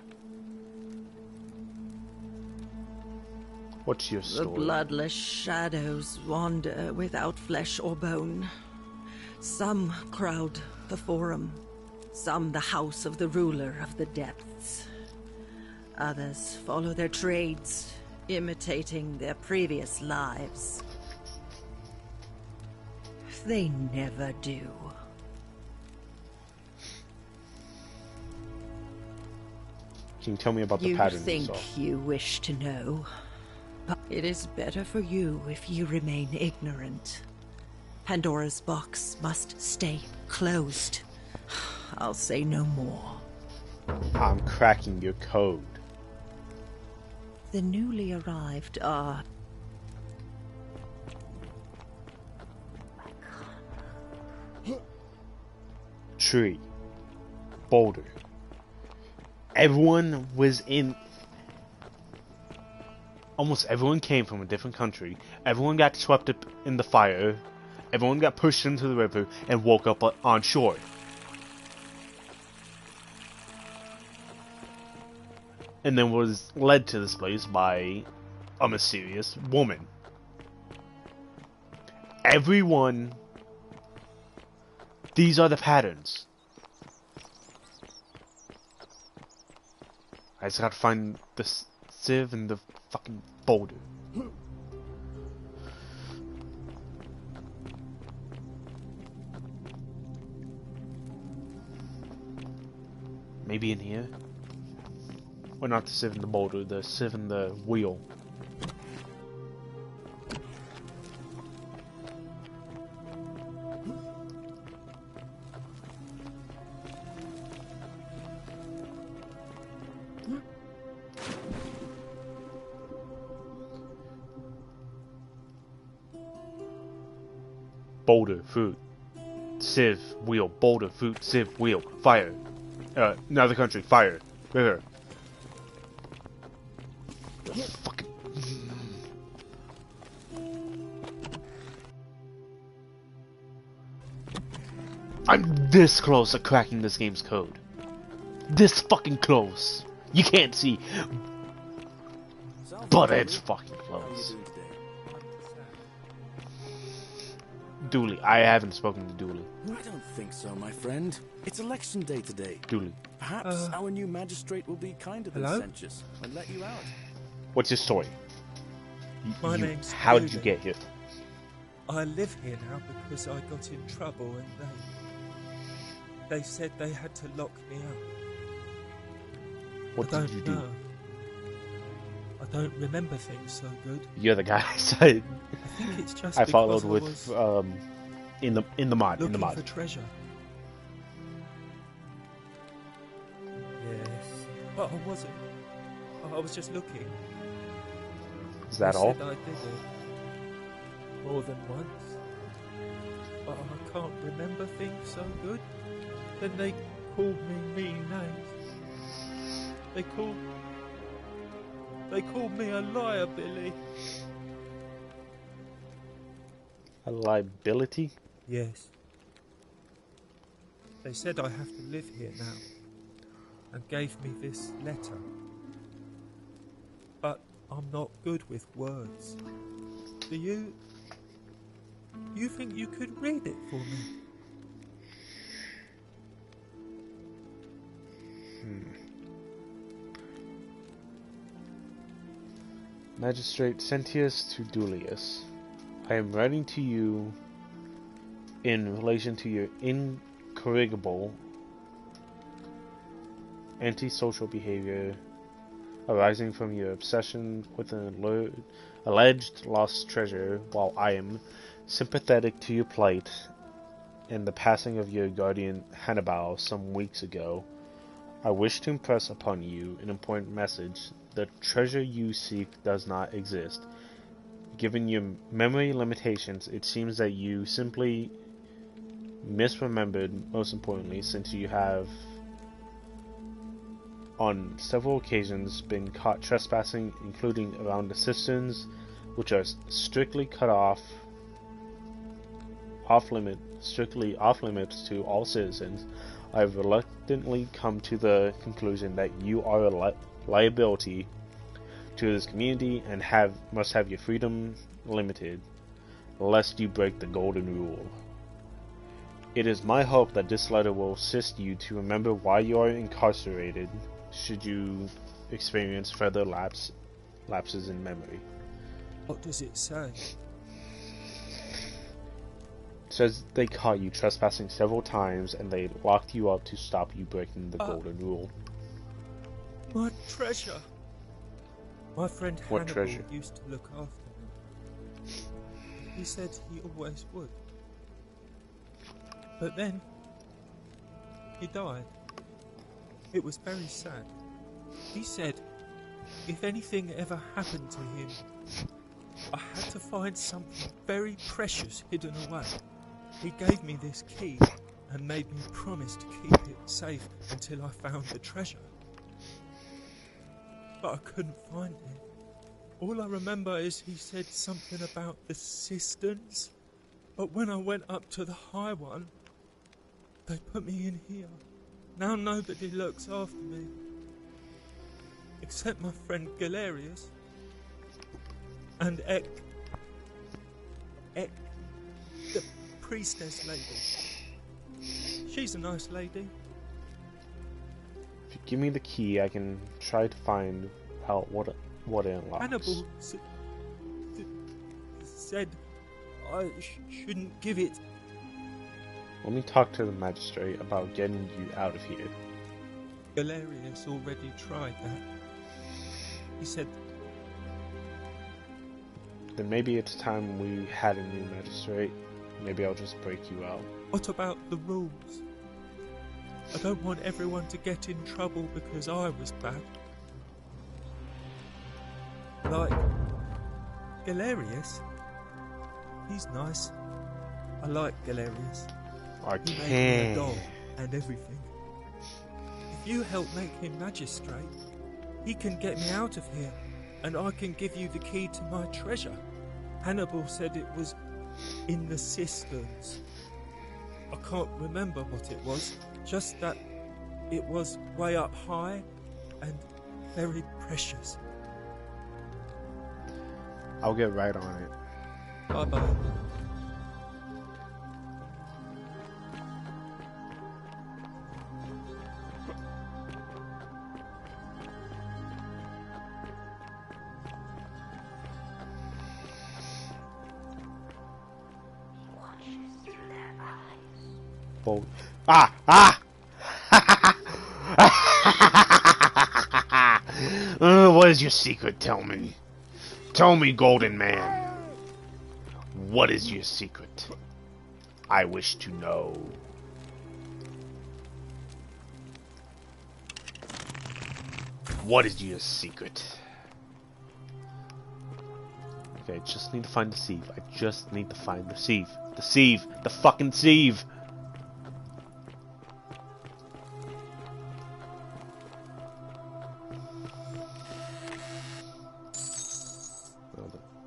What's your The story? bloodless shadows wander without flesh or bone. Some crowd the Forum, some the house of the ruler of the depths. Others follow their trades, imitating their previous lives. They never do. Can you tell me about the You patterns think you saw? you wish to know, but it is better for you if you remain ignorant. Pandora's box must stay closed. I'll say no more. I'm cracking your code. The newly arrived are... Tree. Boulder. Everyone was in... Almost everyone came from a different country. Everyone got swept up in the fire. Everyone got pushed into the river and woke up on shore. And then was led to this place by a mysterious woman. Everyone... These are the patterns. I just gotta find the sieve and the fucking boulder. Maybe in here? Or not the sieve and the boulder, the sieve and the wheel. Boulder, food, sieve, wheel, boulder, food, sieve, wheel, fire. Another country, fire, river. Fucking. I'm this close to cracking this game's code. This fucking close. You can't see, but it's fucking close. Dooley. I haven't spoken to Dooley. I don't think so, my friend. It's election day today. Dooley. Perhaps our new magistrate will be kinder than Sentius and let you out. What's your story? My name's How did Dooley. you get here? I live here now because I got in trouble and they said they had to lock me up. What did you do? Know. I don't remember things so good. You're the guy I said. I think it's just I followed because with in the mod. looking for treasure. Yes, but I wasn't. I was just looking. Is that They all? said I did it more than once, but I can't remember things so good. Then they called me mean names. They called me a liar, Billy. A liability? Yes. They said I have to live here now, and gave me this letter. But I'm not good with words. Do you think you could read it for me? Magistrate Sentius to Dulius. I am writing to you in relation to your incorrigible antisocial behavior arising from your obsession with an alleged lost treasure, while I am sympathetic to your plight and the passing of your guardian Hannibal some weeks ago. I wish to impress upon you an important message. The treasure you seek does not exist. Given your memory limitations, it seems that you simply misremembered, most importantly, since you have on several occasions been caught trespassing, including around the cisterns, which are strictly strictly off limits to all citizens. I have reluctantly come to the conclusion that you are a liability to this community and must have your freedom limited, lest you break the golden rule. It is my hope that this letter will assist you to remember why you are incarcerated, should you experience further lapses in memory. What does it say? It says they caught you trespassing several times and they locked you up to stop you breaking the golden rule. My treasure! My friend What Hannibal treasure? used to look after me. He said he always would. But then, he died. It was very sad. He said, if anything ever happened to him, I had to find something very precious hidden away. He gave me this key and made me promise to keep it safe until I found the treasure. But I couldn't find it. All I remember is he said something about the cisterns, but when I went up to the high one, they put me in here. Now nobody looks after me, except my friend Galerius and Ek, the priestess lady. She's a nice lady. If you give me the key, I can try to find out what it unlocks. Hannibal said I shouldn't give it. Let me talk to the magistrate about getting you out of here. Galerius already tried that. He said... Then maybe it's time we had a new magistrate. Maybe I'll just break you out. What about the rules? I don't want everyone to get in trouble because I was bad. Like Galerius. He's nice. I like Galerius. He made me a doll and everything. If you help make him magistrate, he can get me out of here, and I can give you the key to my treasure. Hannibal said it was in the cisterns. I can't remember what it was, just that it was way up high and very precious. I'll get right on it. Bye-bye. Bold. Ah! What is your secret? Tell me. Tell me, Golden Man. What is your secret? I wish to know. What is your secret? Okay, I just need to find the sieve. I just need to find the sieve. The sieve! The fucking sieve!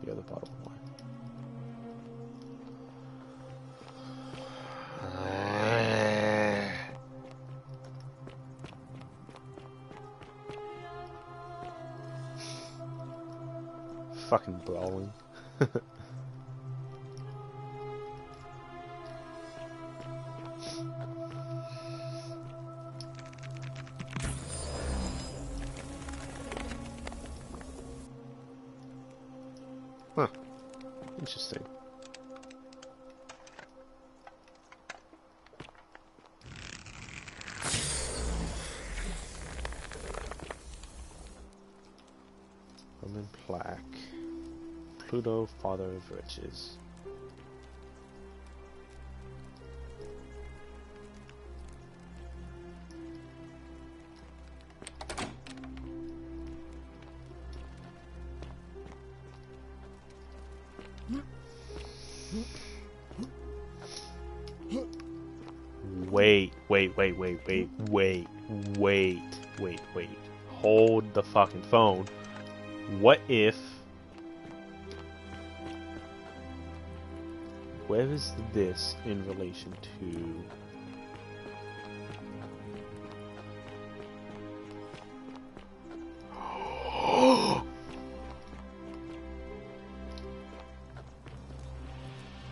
The other bottle of wine. Fucking brawling. Huh. Interesting. Roman plaque. Pluto, father of riches. Wait. Hold the fucking phone. What if... Where is this in relation to...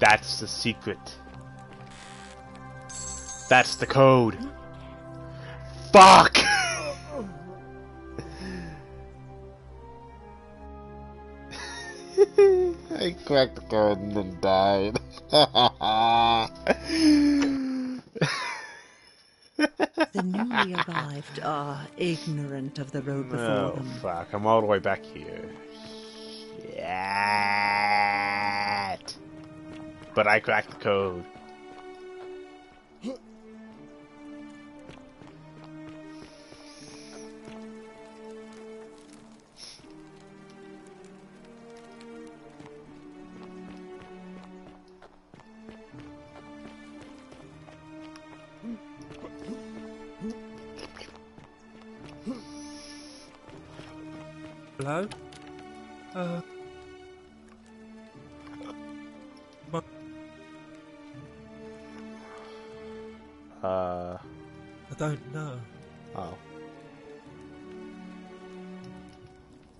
That's the secret. That's the code. Fuck! I cracked the code and then died. The newly arrived are ignorant of the road before them. Fuck, I'm all the way back here. Shit. But I cracked the code. Hello? I don't know. Oh.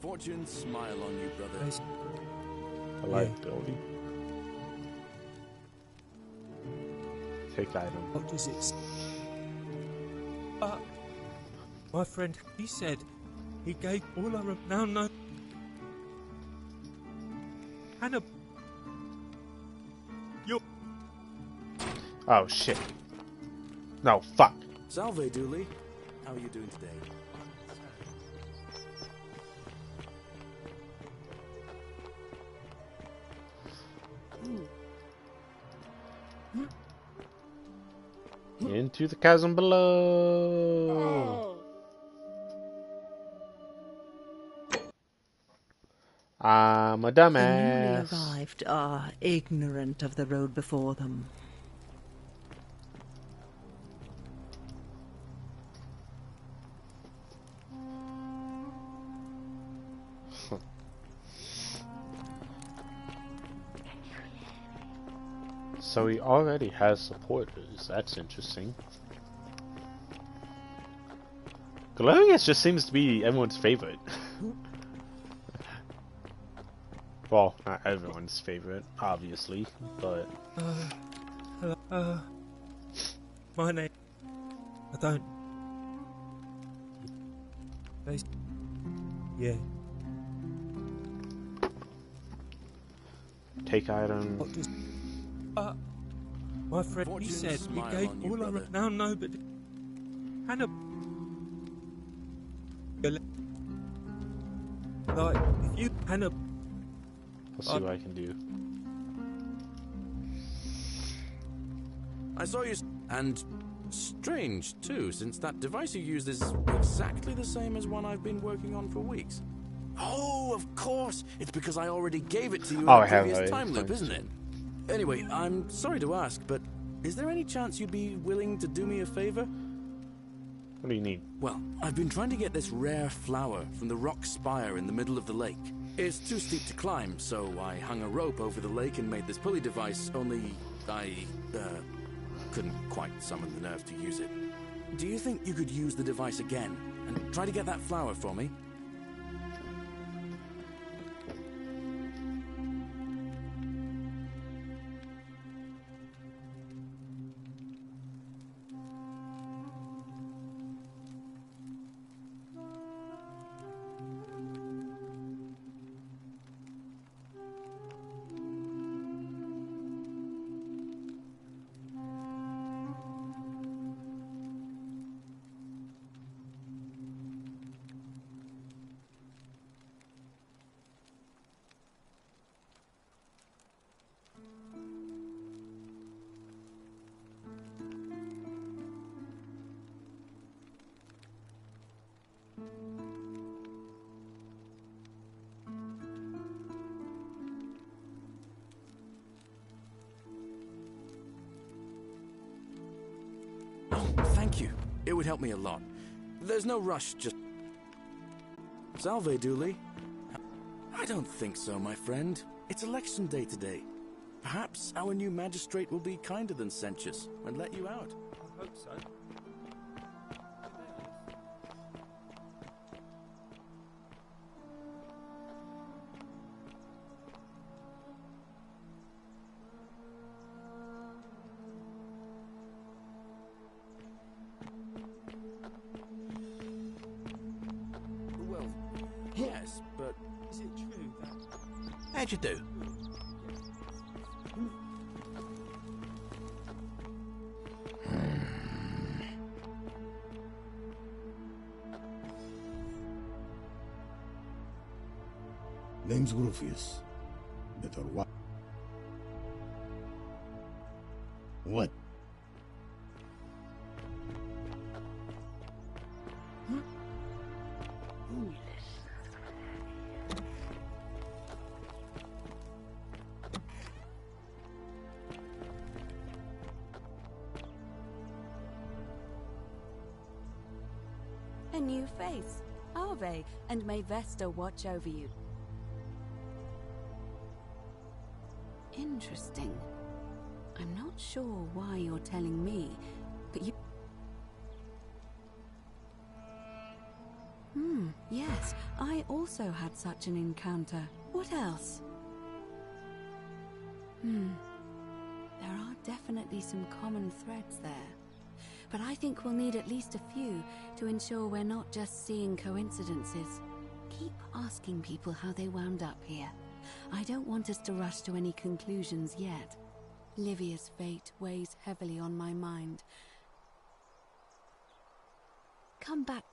Fortune smile on you, brother. I like building. Take item. What does it say? My friend, he said he gave all our... Now, no. Hannah... You're... Oh, shit. No, fuck. Salve, Dooley. How are you doing today? Into the chasm below. I'm a The dumbass. newly arrived are ignorant of the road before them. So he already has supporters. That's interesting. Galerius just seems to be everyone's favorite. Well, not everyone's favorite, obviously, but... Hello, my name... I don't... Yeah. Take item. What does... my friend, Fortune he said he smile gave on you, all our... brother. Now, no, but... Hannah... Like, if you... Hannah... Let's see what I can do. I saw you... And strange, too, since that device you used is exactly the same as one I've been working on for weeks. Oh, of course! It's because I already gave it to you in a previous time loop, isn't it? Anyway, I'm sorry to ask, but is there any chance you'd be willing to do me a favor? What do you need? Well, I've been trying to get this rare flower from the rock spire in the middle of the lake. It's too steep to climb, so I hung a rope over the lake and made this pulley device, only I, couldn't quite summon the nerve to use it. Do you think you could use the device again and try to get that flower for me? Thank you. It would help me a lot. There's no rush, just... Salve, Dooley. I don't think so, my friend. It's election day today. Perhaps our new magistrate will be kinder than Sentius and let you out. I hope so. once, but... Is it true that... How'd you do? Name's Rufius. Better what? What? A new face. Arve, and may Vesta watch over you. Interesting. I'm not sure why you're telling me, but you... Yes, I also had such an encounter. What else? There are definitely some common threads there. But I think we'll need at least a few to ensure we're not just seeing coincidences. Keep asking people how they wound up here. I don't want us to rush to any conclusions yet. Livia's fate weighs heavily on my mind. Come back.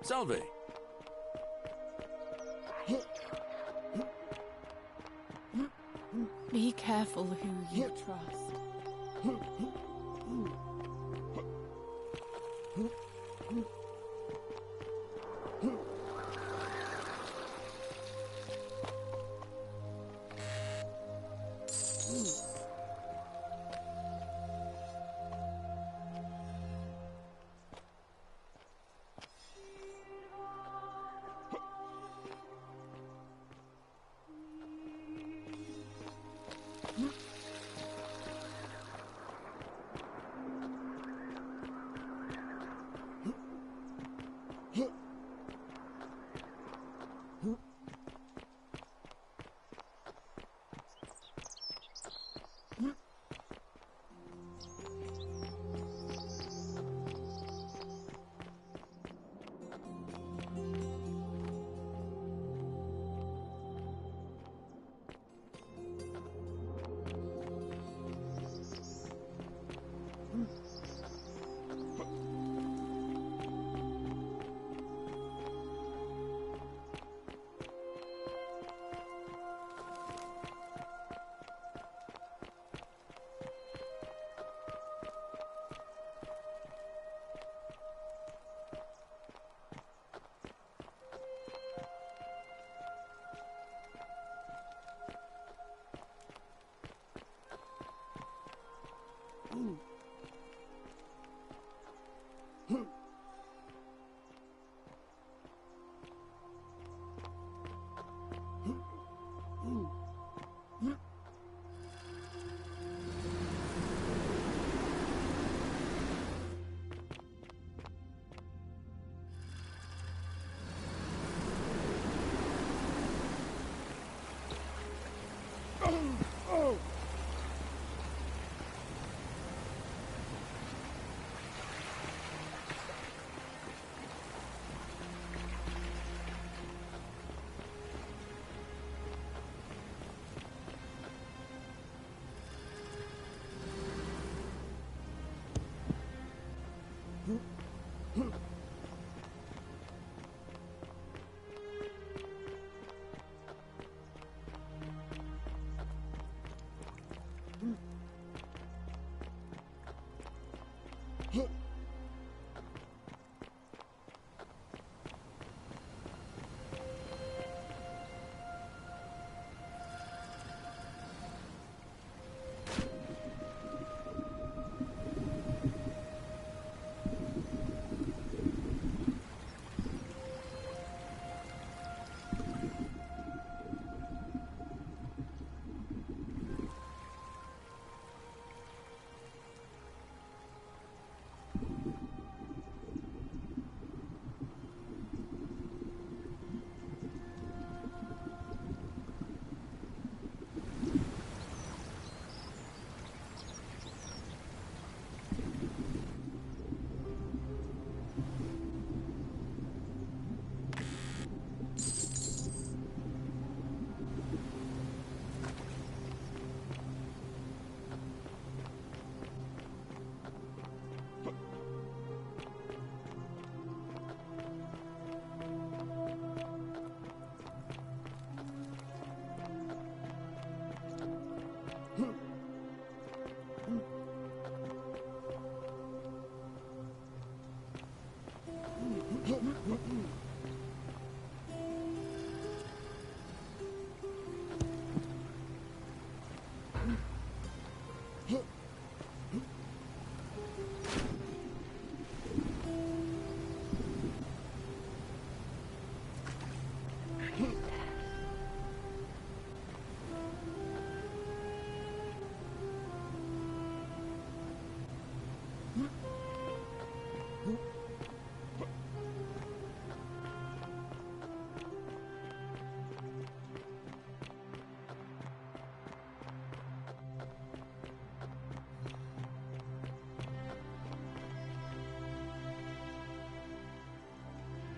Salve! Be careful who you trust.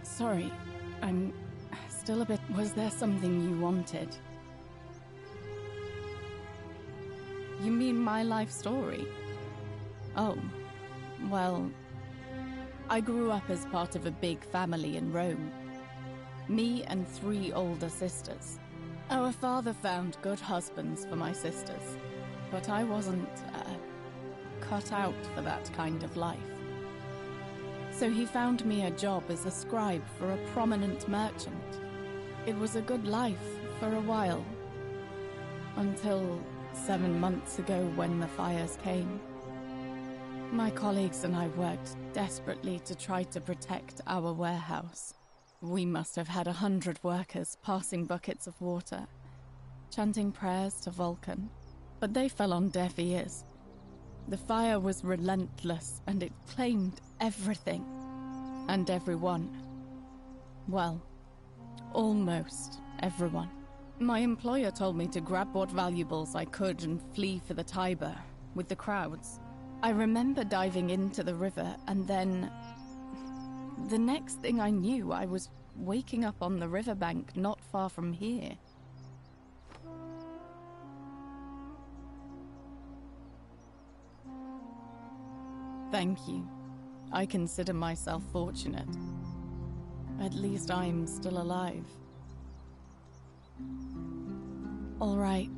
Sorry, I'm still a bit... Was there something you wanted? You mean my life story? Oh, well... I grew up as part of a big family in Rome. Me and 3 older sisters. Our father found good husbands for my sisters, but I wasn't, cut out for that kind of life. So he found me a job as a scribe for a prominent merchant. It was a good life for a while. Until 7 months ago when the fires came. My colleagues and I worked desperately to try to protect our warehouse. We must have had 100 workers passing buckets of water, chanting prayers to Vulcan, but they fell on deaf ears. The fire was relentless, and it claimed everything. And everyone. Well, almost everyone. My employer told me to grab what valuables I could and flee for the Tiber, with the crowds. I remember diving into the river, and then... The next thing I knew, I was waking up on the riverbank not far from here. Thank you. I consider myself fortunate. At least I'm still alive. All right.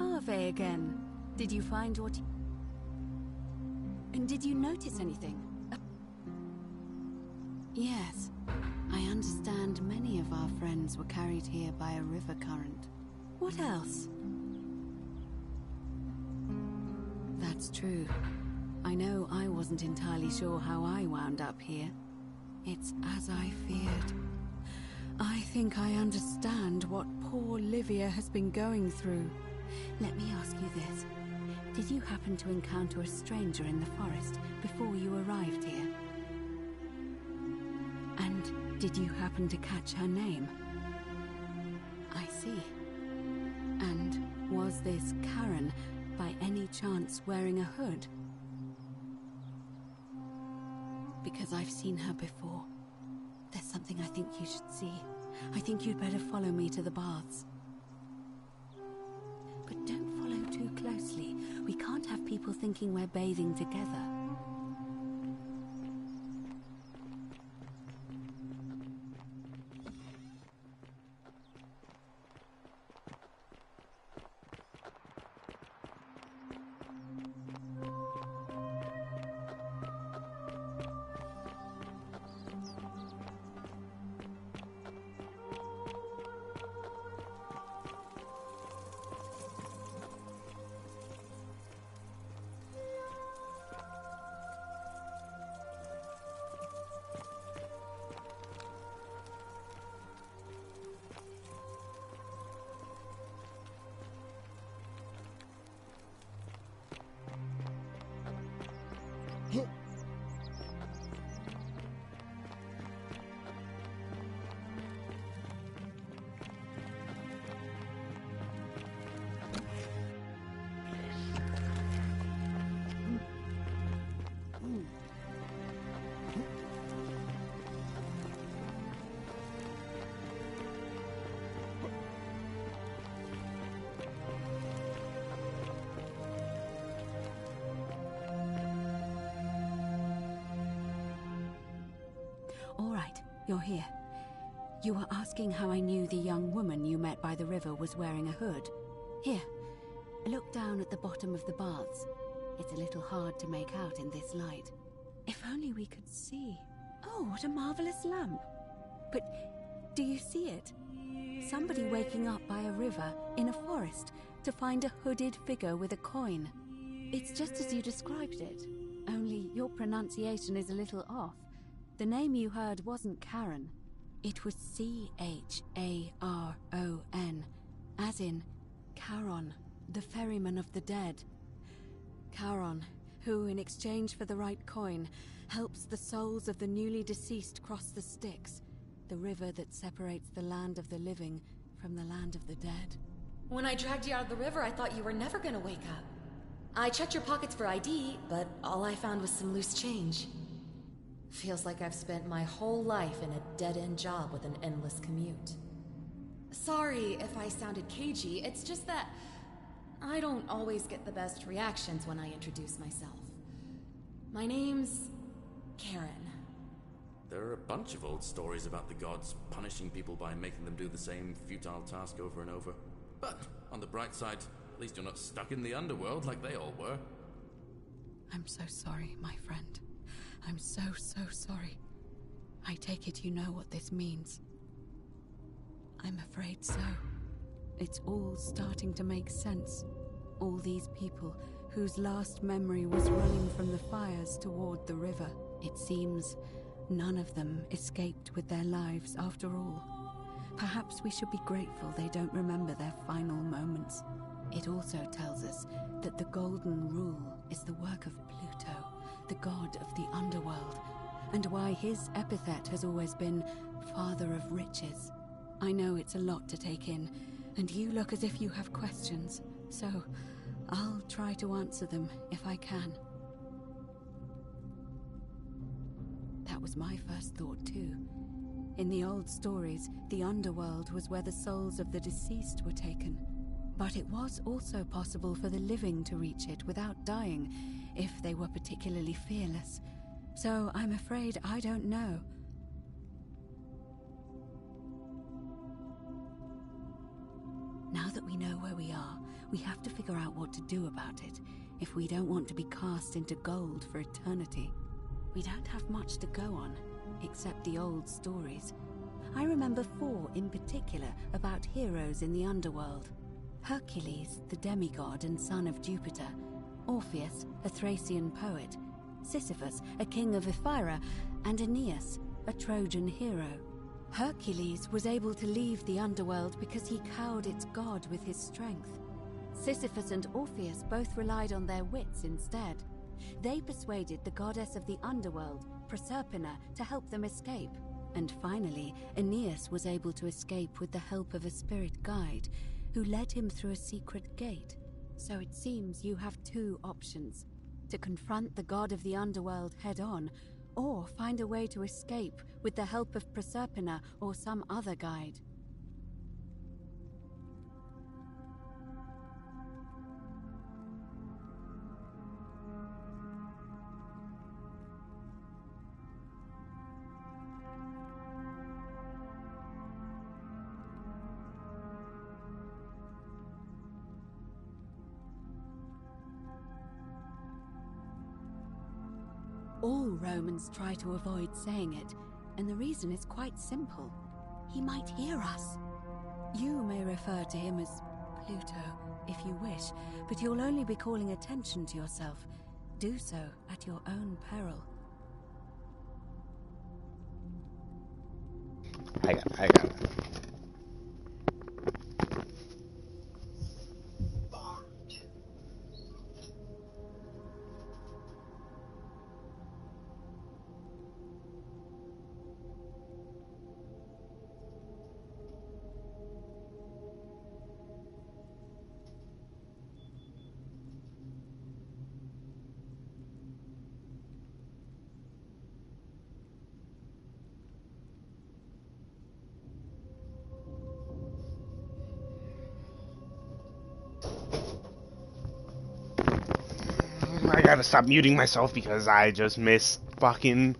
Arve again. Did you find what... And did you notice anything? Yes. I understand many of our friends were carried here by a river current. What else? That's true. I know I wasn't entirely sure how I wound up here. It's as I feared. I think I understand what poor Livia has been going through. Let me ask you this. Did you happen to encounter a stranger in the forest before you arrived here? And did you happen to catch her name? I see. And was this Karen by any chance wearing a hood? Because I've seen her before. There's something think you should see. I think you'd better follow me to the baths. But don't follow too closely. We can't have people thinking we're bathing together. All right, you're here. You were asking how I knew the young woman you met by the river was wearing a hood. Here, look down at the bottom of the baths. It's a little hard to make out in this light. If only we could see. Oh, what a marvelous lamp. But do you see it? Somebody waking up by a river in a forest to find a hooded figure with a coin. It's just as you described it, only your pronunciation is a little off. The name you heard wasn't Charon. It was C-H-A-R-O-N, as in Charon, the ferryman of the dead. Charon, who, in exchange for the right coin, helps the souls of the newly deceased cross the Styx, the river that separates the land of the living from the land of the dead. When I dragged you out of the river, I thought you were never gonna wake up. I checked your pockets for ID, but all I found was some loose change. Feels like I've spent my whole life in a dead-end job with an endless commute. Sorry if I sounded cagey, it's just that I don't always get the best reactions when I introduce myself. My name's Karen. There are a bunch of old stories about the gods punishing people by making them do the same futile task over and over. But, on the bright side, at least you're not stuck in the underworld like they all were. I'm so sorry, my friend. I'm so sorry. I take it you know what this means. I'm afraid so. It's all starting to make sense. All these people whose last memory was running from the fires toward the river. It seems none of them escaped with their lives after all. Perhaps we should be grateful they don't remember their final moments. It also tells us that the Golden Rule is the work of Pluto, the god of the underworld, and why his epithet has always been Father of Riches. I know it's a lot to take in, and you look as if you have questions, so I'll try to answer them if I can. That was my first thought too. In the old stories, the underworld was where the souls of the deceased were taken. But it was also possible for the living to reach it without dying, if they were particularly fearless. So I'm afraid I don't know. Now that we know where we are, we have to figure out what to do about it, if we don't want to be cast into gold for eternity. We don't have much to go on, except the old stories. I remember 4 in particular about heroes in the underworld. Hercules, the demigod and son of Jupiter. Orpheus, a Thracian poet. Sisyphus, a king of Ephyra. And Aeneas, a Trojan hero. Hercules was able to leave the underworld because he cowed its god with his strength. Sisyphus and Orpheus both relied on their wits instead. They persuaded the goddess of the underworld, Proserpina, to help them escape. And finally, Aeneas was able to escape with the help of a spirit guide, who led him through a secret gate. So it seems you have 2 options: to confront the god of the underworld head-on, or find a way to escape with the help of Proserpina or some other guide. All Romans try to avoid saying it, and the reason is quite simple. He might hear us. You may refer to him as Pluto, if you wish, but you'll only be calling attention to yourself. Do so at your own peril. I got it. I gotta stop muting myself because I just missed fucking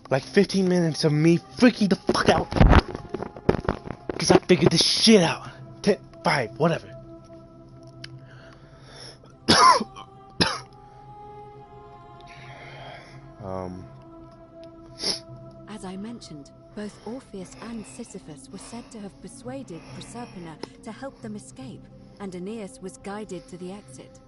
like 15 minutes of me freaking the fuck out. Because I figured this shit out. 10, 5, whatever. As I mentioned, both Orpheus and Sisyphus were said to have persuaded Proserpina to help them escape, and Aeneas was guided to the exit.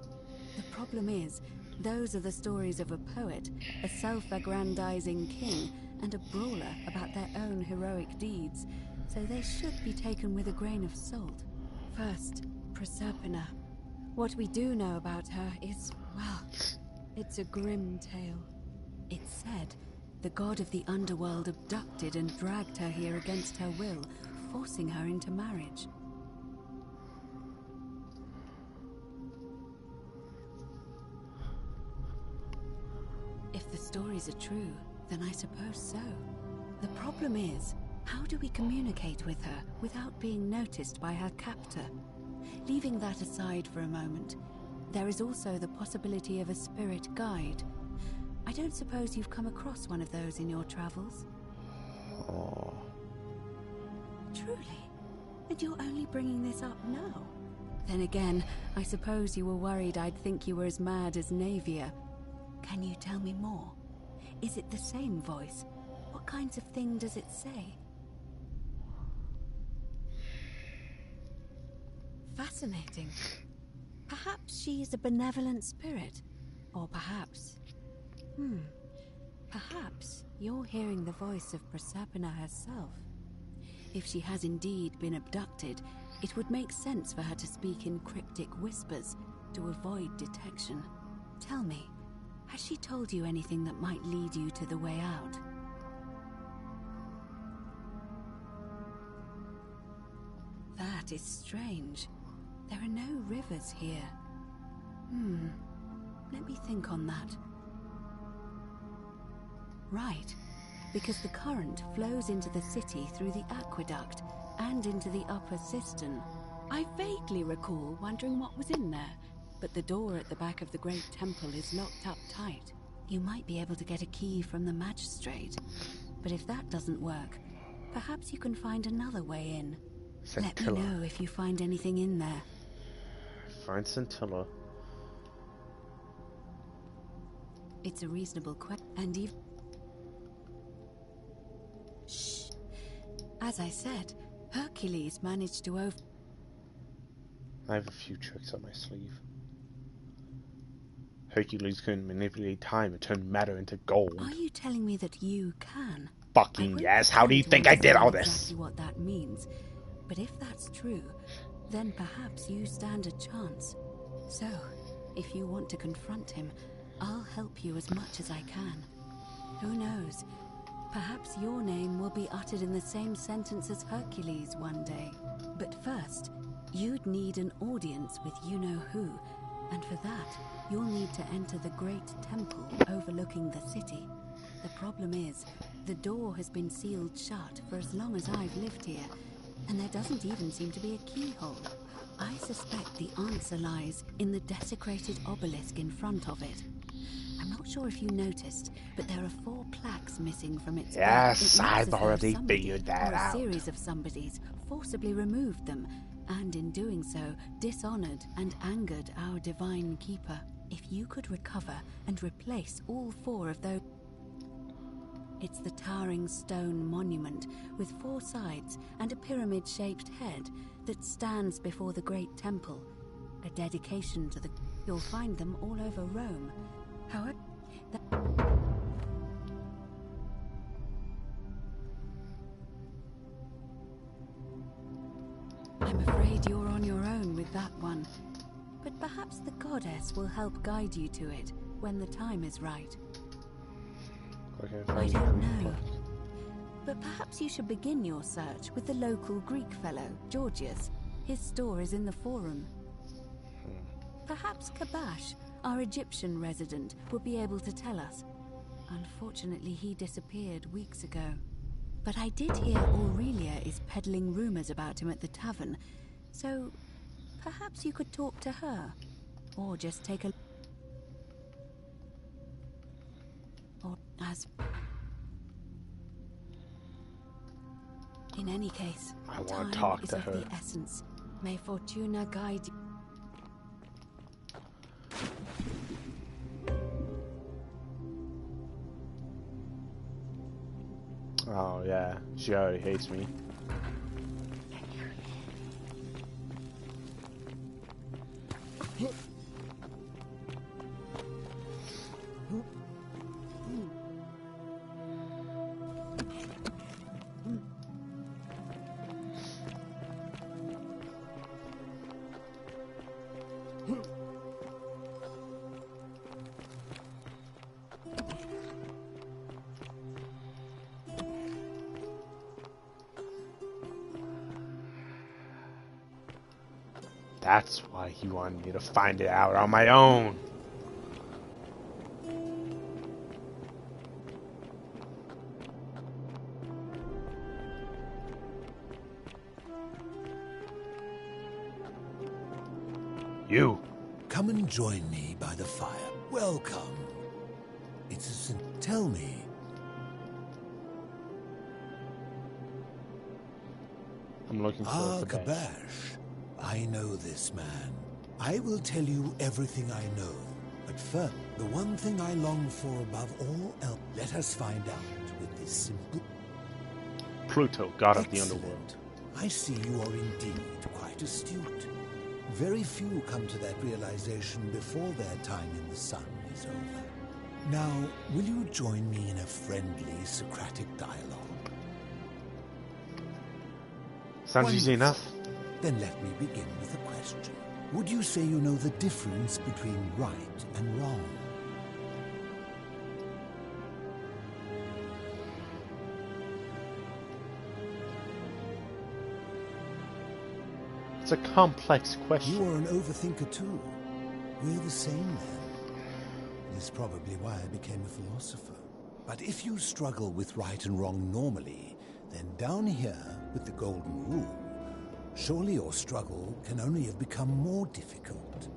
The problem is, those are the stories of a poet, a self-aggrandizing king, and a brawler about their own heroic deeds, so they should be taken with a grain of salt. First, Proserpina. What we do know about her is, well, it's a grim tale. It's said the god of the underworld abducted and dragged her here against her will, forcing her into marriage. If the stories are true, then I suppose so. The problem is, how do we communicate with her without being noticed by her captor? Leaving that aside for a moment, there is also the possibility of a spirit guide. I don't suppose you've come across one of those in your travels? Oh. Truly? And you're only bringing this up now? Then again, I suppose you were worried I'd think you were as mad as Navia. Can you tell me more? Is it the same voice? What kinds of thing does it say? Fascinating. Perhaps she is a benevolent spirit. Or perhaps... Perhaps you're hearing the voice of Proserpina herself. If she has indeed been abducted, it would make sense for her to speak in cryptic whispers to avoid detection. Tell me, has she told you anything that might lead you to the way out? That is strange. There are no rivers here. Let me think on that. Right, because the current flows into the city through the aqueduct and into the upper cistern. I vaguely recall wondering what was in there, but the door at the back of the great temple is locked up tight. You might be able to get a key from the magistrate, but if that doesn't work, perhaps you can find another way in. Scintilla. Let me know if you find anything in there. Find Scintilla. It's a reasonable question, and even... Shh. As I said, Hercules managed to I have a few tricks up my sleeve. Hercules can manipulate time and turn matter into gold. Are you telling me that you can? Fucking yes. How do you think I did all this? Exactly what that means. But if that's true, then perhaps you stand a chance. So, if you want to confront him, I'll help you as much as I can. Who knows? Perhaps your name will be uttered in the same sentence as Hercules one day. But first, you'd need an audience with you-know-who, and for that, you'll need to enter the great temple overlooking the city. The problem is, the door has been sealed shut for as long as I've lived here, and there doesn't even seem to be a keyhole. I suspect the answer lies in the desecrated obelisk in front of it. I'm not sure if you noticed, but there are 4 plaques missing from its back. Yes, I've already figured that out. A series of somebodies forcibly removed them, and in doing so, dishonored and angered our divine keeper. If you could recover and replace all 4 of those... It's the towering stone monument with 4 sides and a pyramid-shaped head that stands before the great temple. A dedication to the... You'll find them all over Rome. However... I'm afraid you're on your own with that one. But perhaps the goddess will help guide you to it when the time is right. I don't know. But perhaps you should begin your search with the local Greek fellow, Georgius. His store is in the Forum. Perhaps Kabash, our Egyptian resident, would be able to tell us. Unfortunately, he disappeared weeks ago. But I did hear Aurelia is peddling rumors about him at the tavern, so perhaps you could talk to her, or just take a... Or as... In any case, I want to talk to her. The essence. May Fortuna guide you. Oh yeah, she already hates me. That's why he wanted me to find it out on my own. You. Come and join me by the fire. Welcome. It's a... Tell me. I'm looking for Kabash. I know this man. I will tell you everything I know. But first, the one thing I long for above all else, let us find out with this simple... Pluto, god of the underworld. I see you are indeed quite astute. Very few come to that realization before their time in the sun is over. Now, will you join me in a friendly Socratic dialogue? Sounds easy enough. Then let me begin with a question. Would you say you know the difference between right and wrong? It's a complex question. You are an overthinker too. We're the same then. It is probably why I became a philosopher. But if you struggle with right and wrong normally, then down here with the golden rule, surely your struggle can only have become more difficult.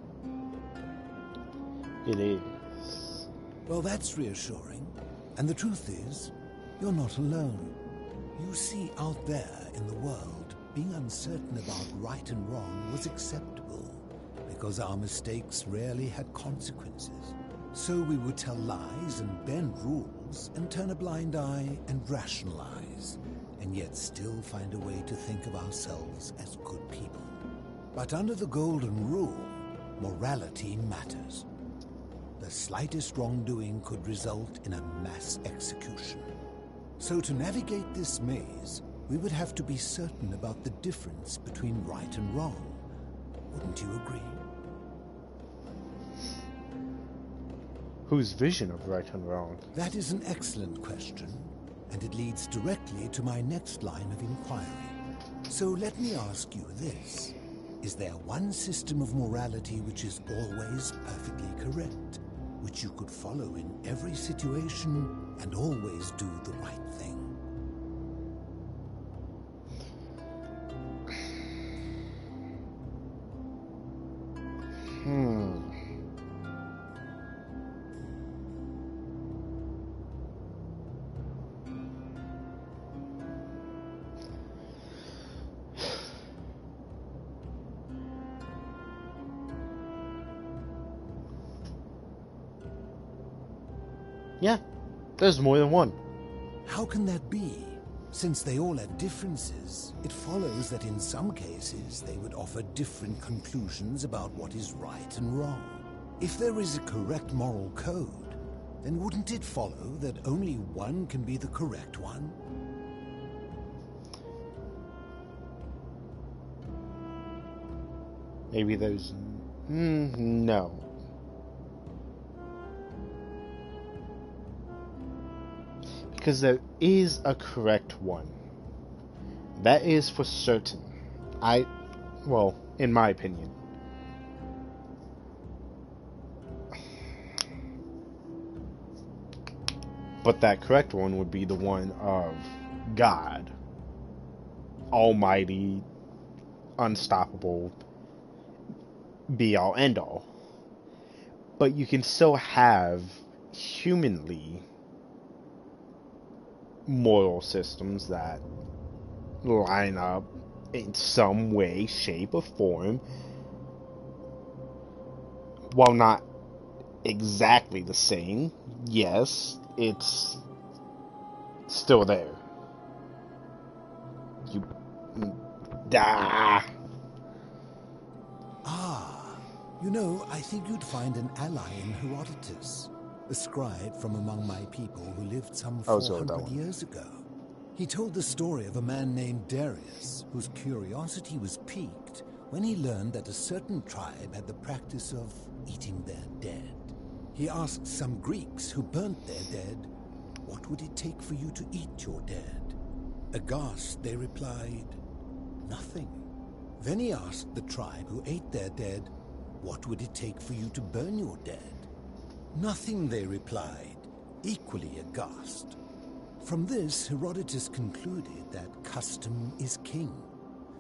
It is. Well, that's reassuring. And the truth is, you're not alone. You see, out there in the world, being uncertain about right and wrong was acceptable, because our mistakes rarely had consequences. So we would tell lies and bend rules and turn a blind eye and rationalize, and yet still find a way to think of ourselves as good people. But under the golden rule, morality matters. The slightest wrongdoing could result in a mass execution. So to navigate this maze, we would have to be certain about the difference between right and wrong. Wouldn't you agree? Whose vision of right and wrong? That is an excellent question, and it leads directly to my next line of inquiry. So let me ask you this. Is there one system of morality which is always perfectly correct, which you could follow in every situation and always do the right thing. Yeah, there's more than one. How can that be? Since they all have differences, it follows that in some cases they would offer different conclusions about what is right and wrong. If there is a correct moral code, then wouldn't it follow that only one can be the correct one? Maybe there's... no. Because there is a correct one. That is for certain. Well, in my opinion. But that correct one would be the one of God. Almighty, unstoppable, be-all, end-all. But you can still have humanly moral systems that line up in some way, shape, or form, while not exactly the same. Yes, it's still there. You know, I think you'd find an ally in Herodotus, a scribe from among my people who lived some 400 years ago. He told the story of a man named Darius, whose curiosity was piqued when he learned that a certain tribe had the practice of eating their dead. He asked some Greeks who burnt their dead, "What would it take for you to eat your dead?" Aghast, they replied, "Nothing." Then he asked the tribe who ate their dead, "What would it take for you to burn your dead?" "Nothing," they replied, equally aghast. From this, Herodotus concluded that custom is king,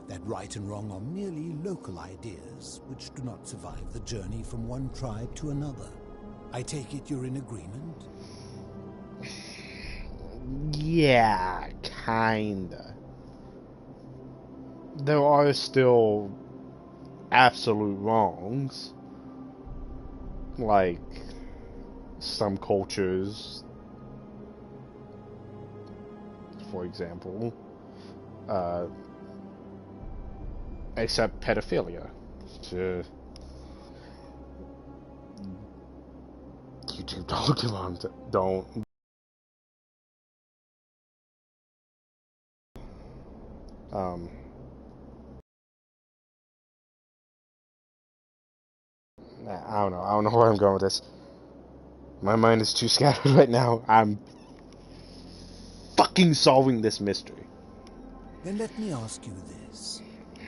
that right and wrong are merely local ideas which do not survive the journey from one tribe to another. I take it you're in agreement? Yeah, kinda. There are still absolute wrongs. Like some cultures, for example, accept pedophilia. YouTube don't. I don't know. I don't know where I'm going with this. My mind is too scattered right now. I'm fucking solving this mystery. Then let me ask you this.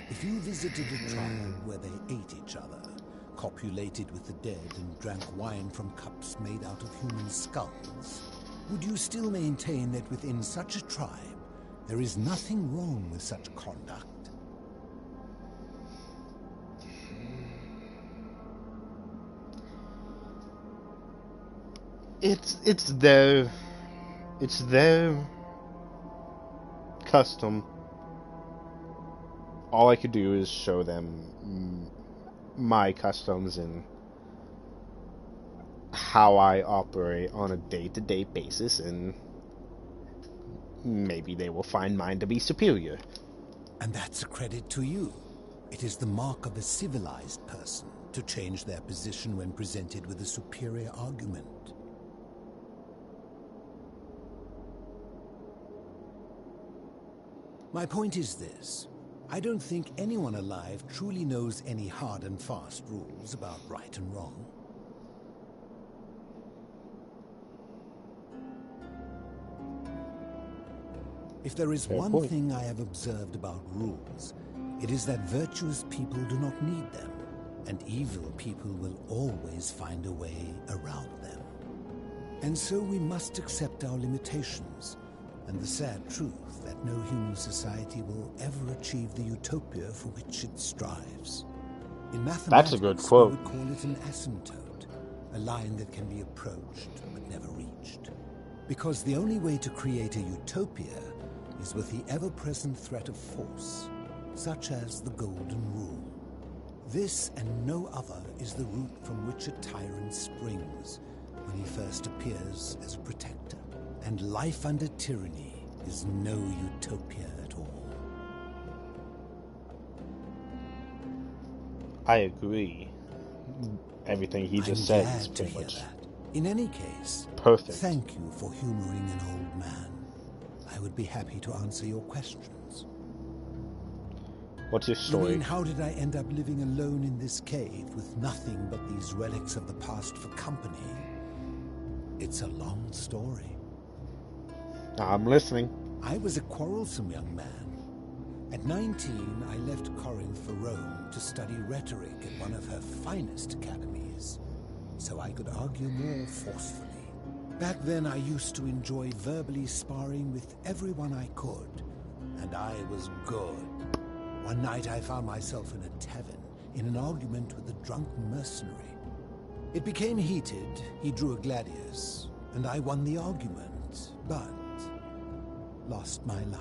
If you visited a tribe where they ate each other, copulated with the dead, and drank wine from cups made out of human skulls, would you still maintain that within such a tribe there is nothing wrong with such conduct? It's their custom. All I could do is show them my customs and how I operate on a day-to-day basis, and maybe they will find mine to be superior. And that's a credit to you. It is the mark of a civilized person to change their position when presented with a superior argument. My point is this. I don't think anyone alive truly knows any hard and fast rules about right and wrong. If there is one thing I have observed about rules, it is that virtuous people do not need them. and evil people will always find a way around them. And so we must accept our limitations, and the sad truth that no human society will ever achieve the utopia for which it strives. In mathematics, that's a good quote. We would call it an asymptote, a line that can be approached but never reached. Because the only way to create a utopia is with the ever-present threat of force, such as the Golden Rule. This and no other is the root from which a tyrant springs when he first appears as a protector. And life under tyranny is no utopia at all. I agree. Everything he just said is pretty much in any case, perfect. Thank you for humoring an old man. I would be happy to answer your questions. What's your story? You mean, how did I end up living alone in this cave with nothing but these relics of the past for company? It's a long story. I'm listening. I was a quarrelsome young man. At 19, I left Corinth for Rome to study rhetoric at one of her finest academies, so I could argue more forcefully. Back then, I used to enjoy verbally sparring with everyone I could, and I was good. One night, I found myself in a tavern, in an argument with a drunk mercenary. It became heated, he drew a gladius, and I won the argument, but lost my life.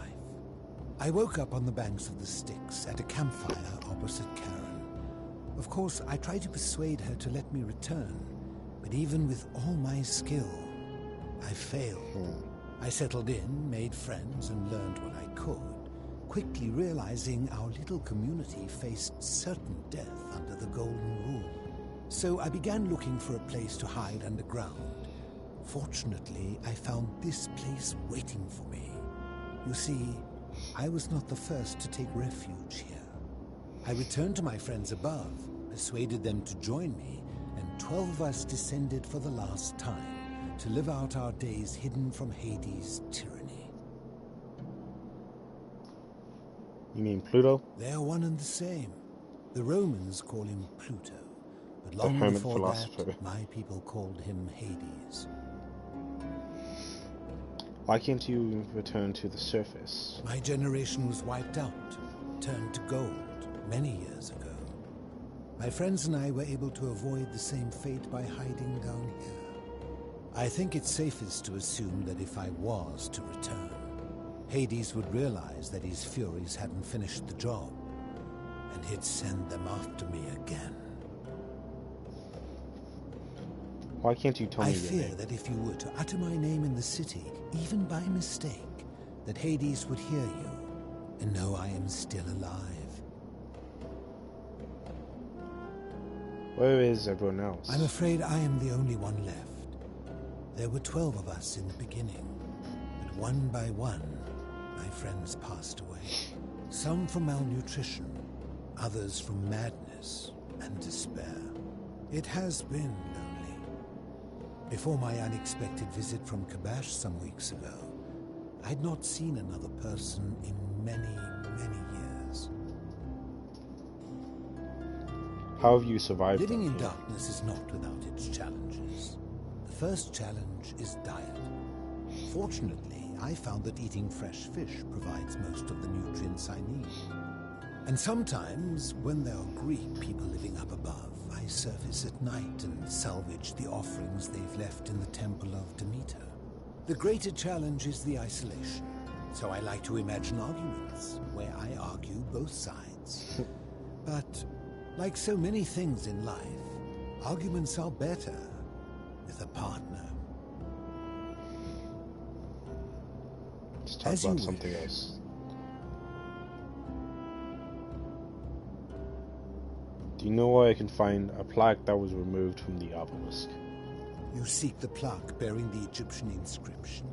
I woke up on the banks of the Styx at a campfire opposite Karen. Of course, I tried to persuade her to let me return, but even with all my skill, I failed. I settled in, made friends, and learned what I could, quickly realizing our little community faced certain death under the Golden Rule. So I began looking for a place to hide underground. Fortunately, I found this place waiting for me. You see, I was not the first to take refuge here. I returned to my friends above, persuaded them to join me, and 12 of us descended for the last time to live out our days hidden from Hades' tyranny. You mean Pluto? They are one and the same. The Romans call him Pluto, but the long hermit before philosopher. that, my people called him Hades. Why can't you return to the surface? My generation was wiped out, turned to gold, many years ago. My friends and I were able to avoid the same fate by hiding down here. I think it's safest to assume that if I was to return, Hades would realize that his furies hadn't finished the job, and he'd send them after me again. Why can't you tell me I your fear name? that if you were to utter my name in the city, even by mistake, that Hades would hear you and know I am still alive. Where is everyone else? I'm afraid I am the only one left. There were 12 of us in the beginning, but one by one, my friends passed away. Some from malnutrition, others from madness and despair. It has been lonely. Before my unexpected visit from Kabash some weeks ago, I'd not seen another person in many, many years. How have you survived? Living in darkness is not without its challenges. The first challenge is diet. Fortunately, I found that eating fresh fish provides most of the nutrients I need. And sometimes, when there are Greek people living up above, I surface at night and salvage the offerings they've left in the temple of Demeter. The greater challenge is the isolation, so I like to imagine arguments where I argue both sides. But, like so many things in life, arguments are better with a partner. Let's talk about something else. Do you know where I can find a plaque that was removed from the obelisk? You seek the plaque bearing the Egyptian inscription?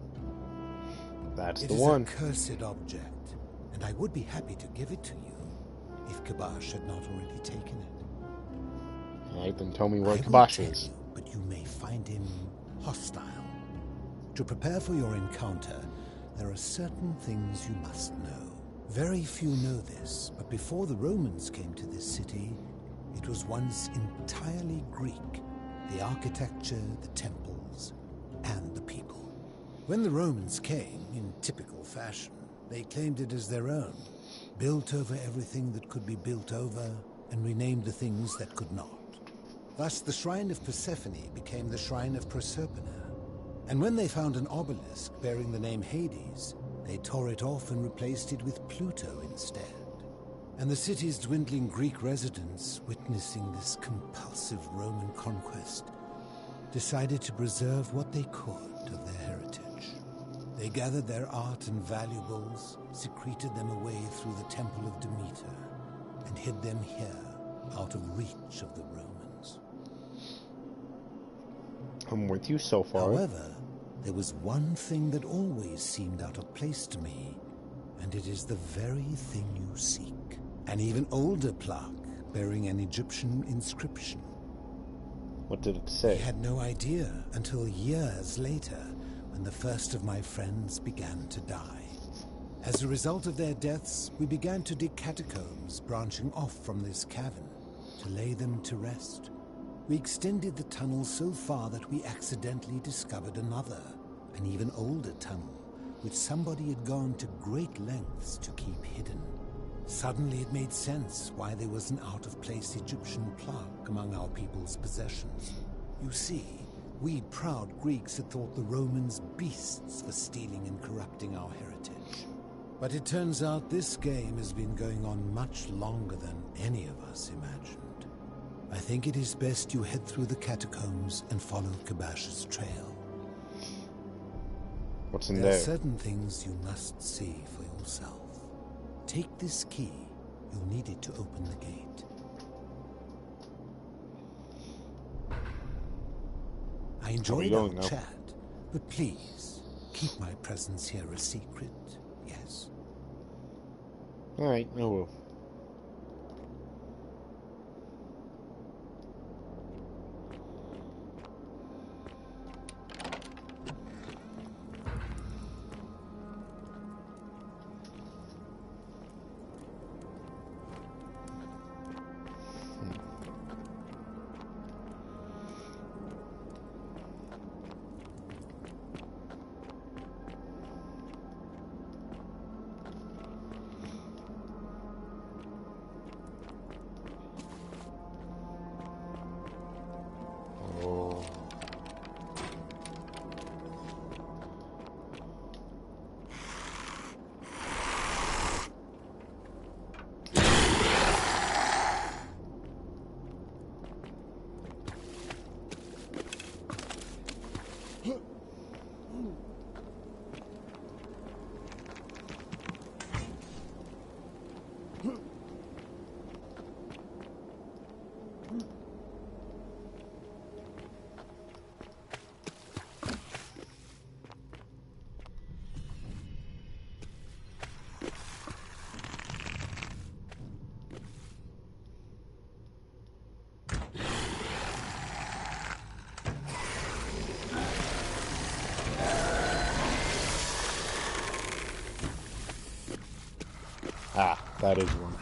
That's the one. It is a cursed object, and I would be happy to give it to you if Kabash had not already taken it. Alright, then tell me where Kabash is. But you may find him hostile. To prepare for your encounter, there are certain things you must know. Very few know this, but before the Romans came to this city, It was once entirely Greek, the architecture, the temples, and the people. When the Romans came, in typical fashion, they claimed it as their own, built over everything that could be built over, and renamed the things that could not. Thus, the Shrine of Persephone became the Shrine of Proserpina. And when they found an obelisk bearing the name Hades, they tore it off and replaced it with Pluto instead. And the city's dwindling Greek residents, witnessing this compulsive Roman conquest, decided to preserve what they could of their heritage. They gathered their art and valuables, secreted them away through the Temple of Demeter, and hid them here, out of reach of the Romans. I'm with you so far. However, there was one thing that always seemed out of place to me, and it is the very thing you seek. An even older plaque bearing an Egyptian inscription. What did it say? I had no idea until years later, when the first of my friends began to die. As a result of their deaths, we began to dig catacombs branching off from this cavern to lay them to rest. We extended the tunnel so far that we accidentally discovered another, an even older tunnel, which somebody had gone to great lengths to keep hidden. Suddenly it made sense why there was an out-of-place Egyptian plaque among our people's possessions. You see, we proud Greeks had thought the Romans beasts for stealing and corrupting our heritage. But it turns out this game has been going on much longer than any of us imagined. I think it is best you head through the catacombs and follow Kabash's trail. What's in there? There are certain things you must see for yourself. Take this key. You'll need it to open the gate. I enjoyed our chat, but please, keep my presence here a secret, yes? Alright, I will. Ah, that is one.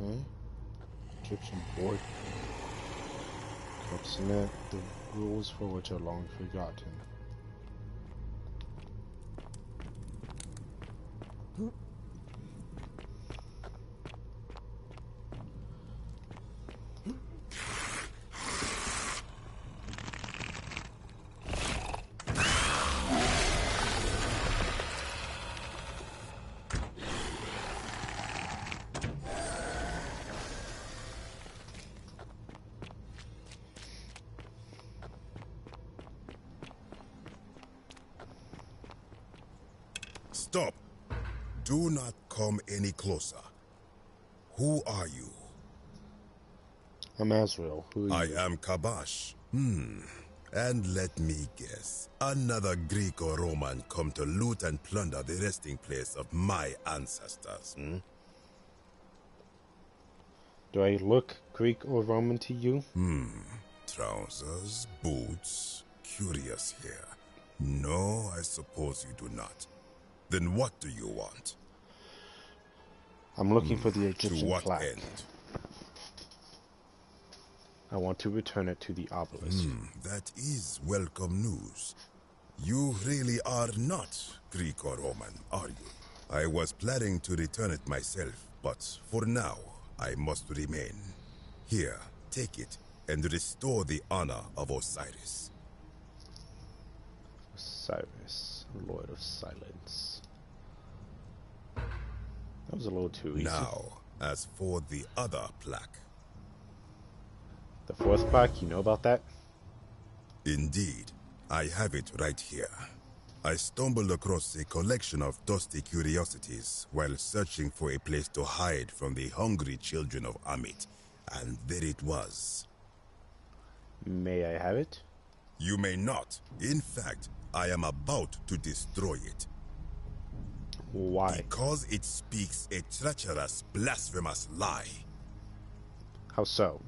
Okay. Egyptian board. Subnet, the rules for which are long forgotten. Stop! Do not come any closer. Who are you? I'm Azrael. Who are you? I am Kabash. And let me guess, another Greek or Roman come to loot and plunder the resting place of my ancestors, Do I look Greek or Roman to you? Trousers, boots, curious hair. No, I suppose you do not. Then what do you want? I'm looking for the Egyptian to what plaque. End? I want to return it to the obelisk. That is welcome news. You really are not Greek or Roman, are you? I was planning to return it myself, but for now, I must remain. Here, take it, and restore the honor of Osiris. Osiris, Lord of Silence. That was a little too easy. Now, as for the other plaque. The fourth plaque, you know about that? Indeed. I have it right here. I stumbled across a collection of dusty curiosities while searching for a place to hide from the hungry children of Amit, and there it was. May I have it? You may not. In fact, I am about to destroy it. Why? Because it speaks a treacherous, blasphemous lie. How so?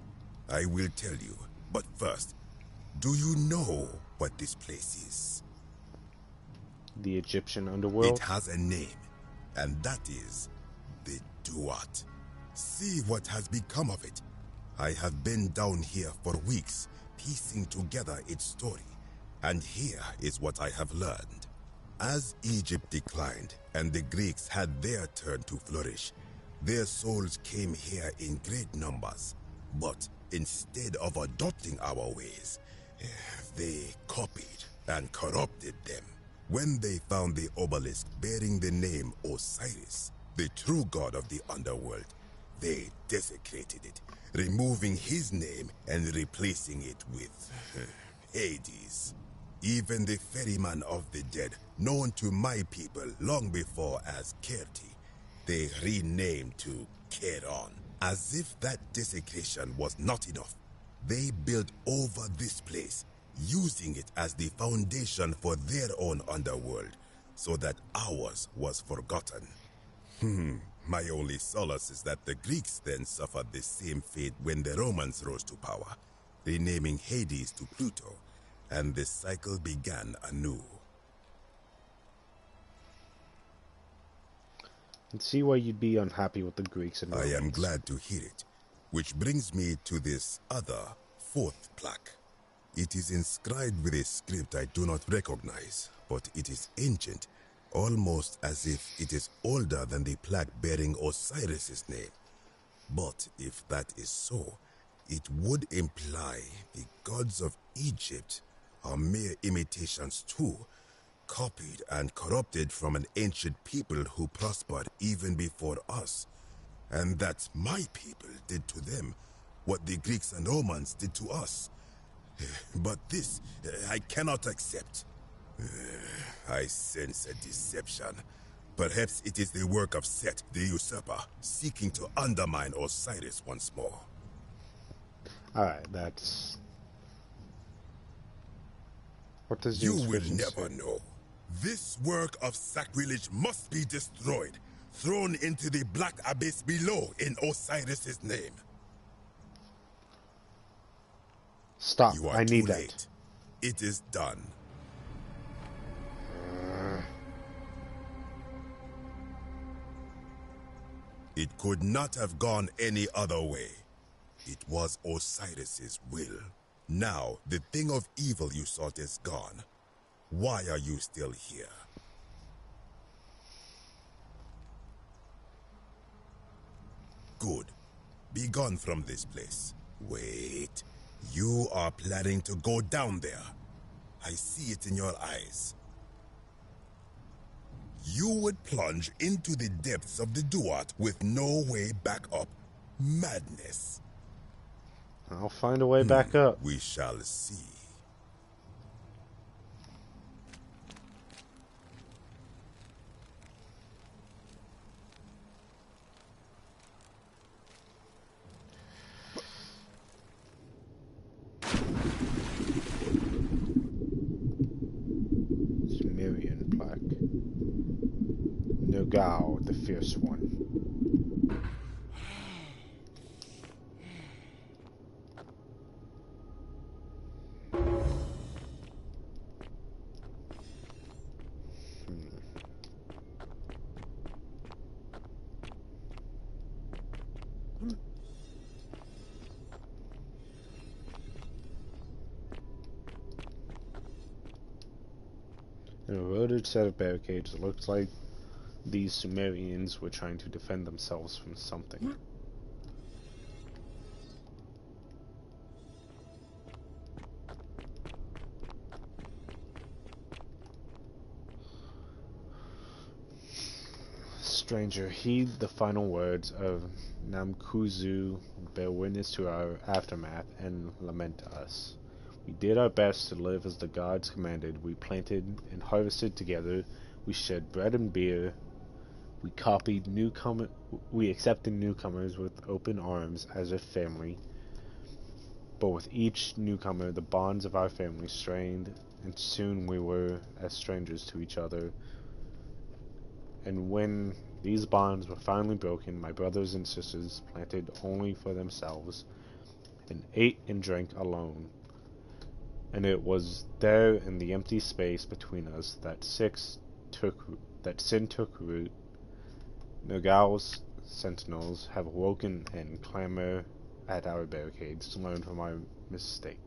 I will tell you, but first, do you know what this place is? The Egyptian underworld? It has a name, and that is the Duat. See what has become of it. I have been down here for weeks, piecing together its story, and here is what I have learned. As Egypt declined, and the Greeks had their turn to flourish, their souls came here in great numbers, but instead of adopting our ways, they copied and corrupted them. When they found the obelisk bearing the name Osiris, the true god of the underworld, they desecrated it, removing his name and replacing it with Hades. Even the ferryman of the dead, known to my people long before as Kerti, they renamed to Keron. As if that desecration was not enough, they built over this place, using it as the foundation for their own underworld, so that ours was forgotten. My only solace is that the Greeks then suffered the same fate when the Romans rose to power, renaming Hades to Pluto, and the cycle began anew. And see why you'd be unhappy with the Greeks and Romans. I am glad to hear it, which brings me to this other, fourth plaque. It is inscribed with a script I do not recognize, but it is ancient, almost as if it is older than the plaque bearing Osiris's name. But if that is so, it would imply the gods of Egypt are mere imitations too, copied and corrupted from an ancient people who prospered even before us. And that my people did to them what the Greeks and Romans did to us. But this, I cannot accept. I sense a deception. Perhaps it is the work of Set, the usurper, seeking to undermine Osiris once more. Alright, that's... What does You will never know. This work of sacrilege must be destroyed, thrown into the black abyss below in Osiris's name. Stop, You are I need too that. late. It is done. It could not have gone any other way. It was Osiris's will. Now, the thing of evil you sought is gone. Why are you still here? Good. Be gone from this place. Wait. You are planning to go down there. I see it in your eyes. You would plunge into the depths of the Duat with no way back up. Madness. I'll find a way back up. We shall see. Nergal, the fierce one. An eroded set of barricades. It looks like these Sumerians were trying to defend themselves from something. Stranger, heed the final words of Namkuzu, bear witness to our aftermath, and lament us. We did our best to live as the gods commanded. We planted and harvested together. We shared bread and beer. We accepted newcomers with open arms as a family. But with each newcomer, the bonds of our family strained, and soon we were as strangers to each other. And when these bonds were finally broken, my brothers and sisters planted only for themselves, and ate and drank alone. And it was there in the empty space between us that sin took root. Nergal's sentinels have awoken and clamor at our barricades to learn from our mistake.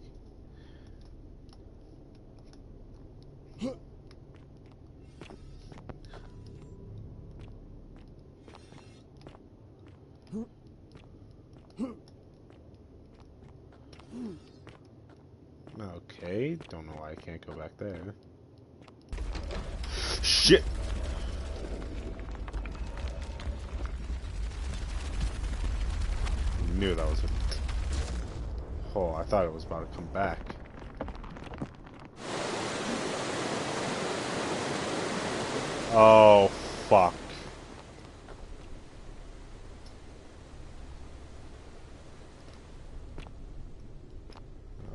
Okay, don't know why I can't go back there. Shit! Knew that was a... Oh, I thought it was about to come back. Oh, fuck.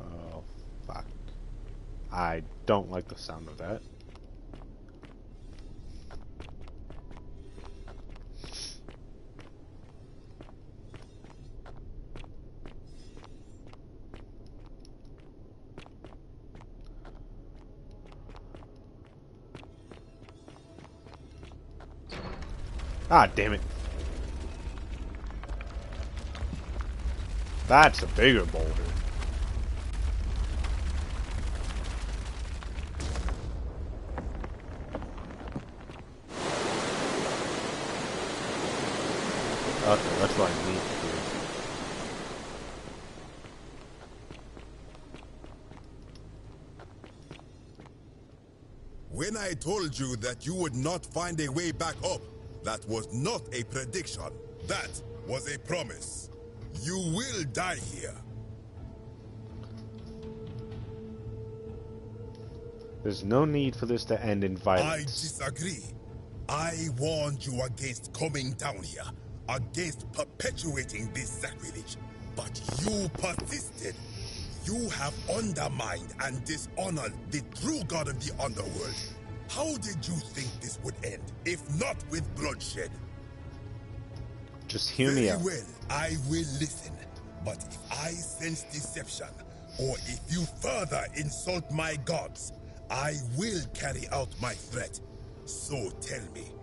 Oh, fuck. I don't like the sound of that. Ah, damn it. That's a bigger boulder. Okay, that's what I need to do. When I told you that you would not find a way back up, that was not a prediction. That was a promise. You will die here. There's no need for this to end in violence. I disagree. I warned you against coming down here, against perpetuating this sacrilege. But you persisted. You have undermined and dishonored the true god of the underworld. How did you think this would end, if not with bloodshed? Just hear me out. Very well, I will listen. But if I sense deception, or if you further insult my gods, I will carry out my threat. So tell me,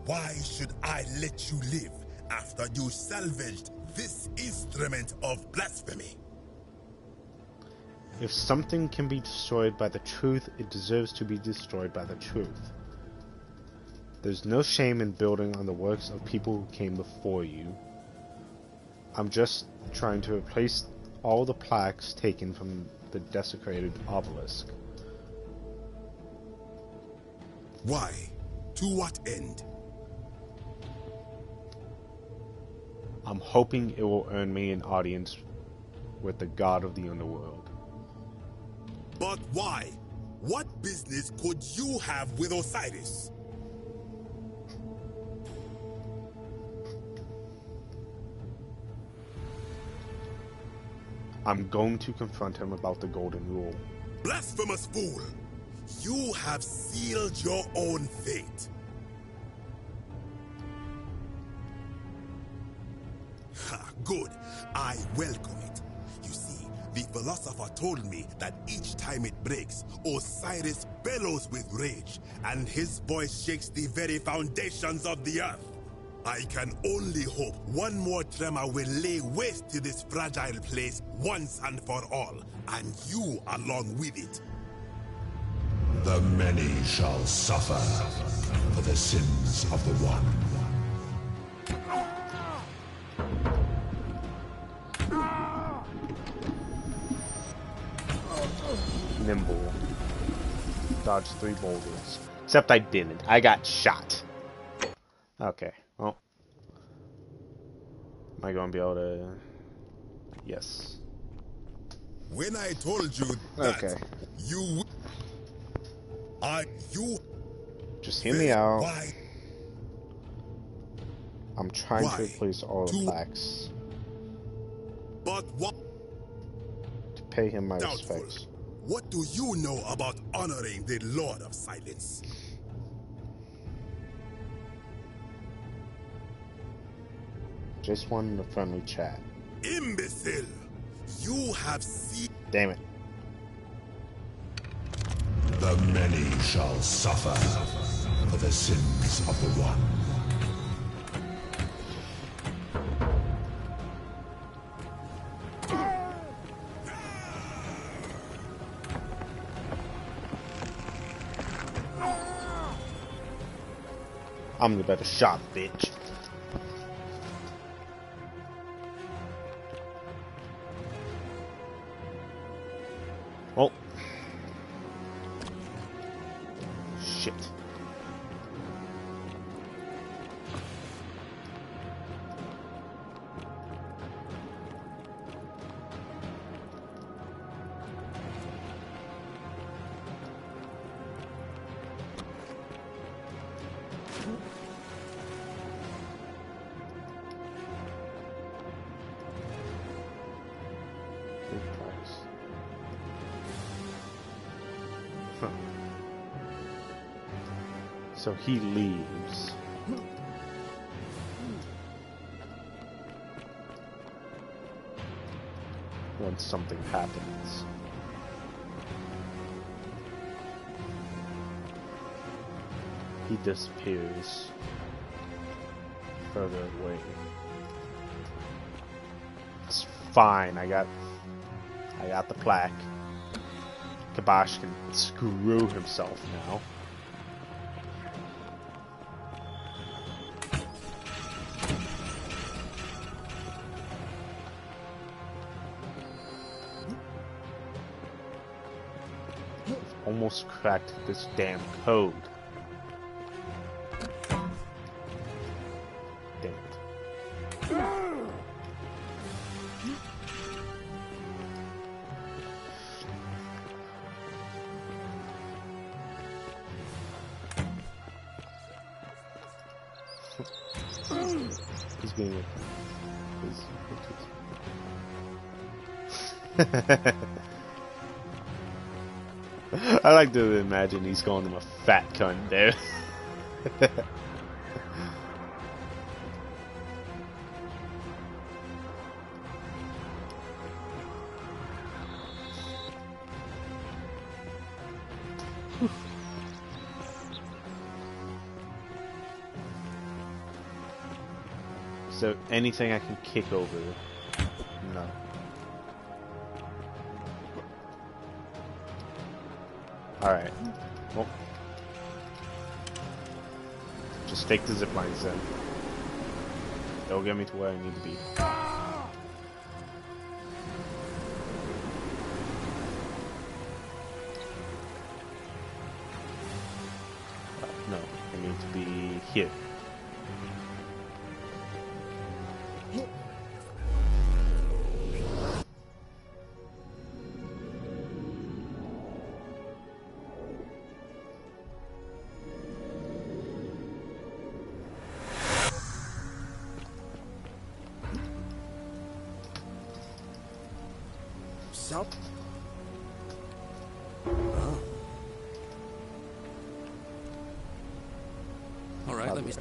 why should I let you live after you salvaged this instrument of blasphemy? If something can be destroyed by the truth, it deserves to be destroyed by the truth. There's no shame in building on the works of people who came before you. I'm just trying to replace all the plaques taken from the desecrated obelisk. Why? To what end? I'm hoping it will earn me an audience with the god of the underworld. But why? What business could you have with Osiris? I'm going to confront him about the Golden Rule. Blasphemous fool! You have sealed your own fate. Good. I welcome it. You see, the philosopher told me that each time it breaks, Osiris bellows with rage, and his voice shakes the very foundations of the earth. I can only hope one more tremor will lay waste to this fragile place once and for all, and you along with it. The many shall suffer for the sins of the one. Nimble. Dodge 3 boulders. Except I didn't. I got shot. Okay, well. Am I going to be able to... Yes. When I told you that you... Just hear me out. Why? I'm trying to replace all the plaques. But what? To pay him my respects. What do you know about honoring the Lord of Silence? Just wanted a friendly chat. Imbecile! You have seen... Damn it. The many shall suffer for the sins of the one. I'm the better shot, bitch. Oh. Shit. So he leaves. When something happens. He disappears further away. It's fine, I got the plaque. Kabosh can screw himself now. Almost cracked this damn code. Damn it. He's being I like to imagine he's calling him a fat cunt, dude. So anything I can kick over? No. Alright. Well. Just take the zip lines then. They'll get me to where I need to be. No, I need to be here. All right, let me...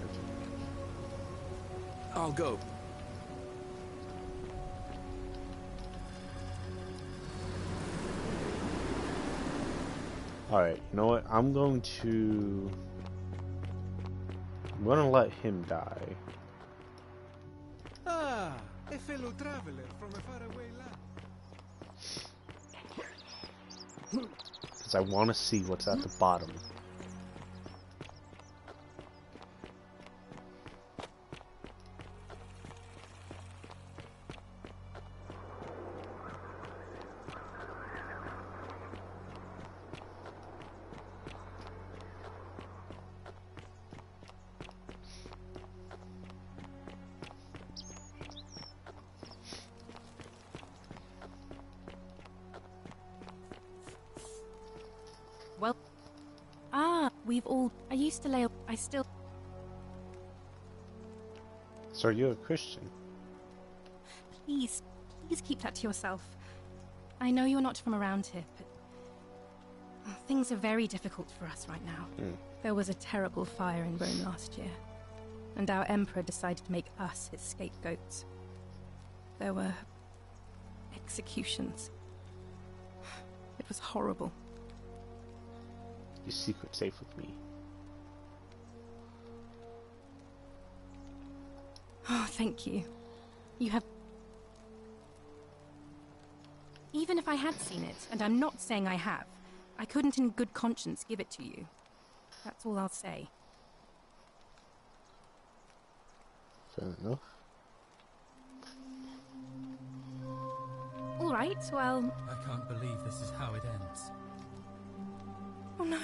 I'll go. Alright, you know what? I'm gonna let him die. Ah, a fellow traveler from a faraway land. Because I want to see what's at the bottom. Well, we've all... I used to lay up... I still... So you're a Christian? Please keep that to yourself. I know you're not from around here, but... things are very difficult for us right now. There was a terrible fire in Rome last year, and our emperor decided to make us his scapegoats. There were... executions. It was horrible. Your secret's safe with me. Oh, thank you. You have... Even if I had seen it, and I'm not saying I have, I couldn't in good conscience give it to you. That's all I'll say. Fair enough. All right, well... I can't believe this is how it ends. Oh, no.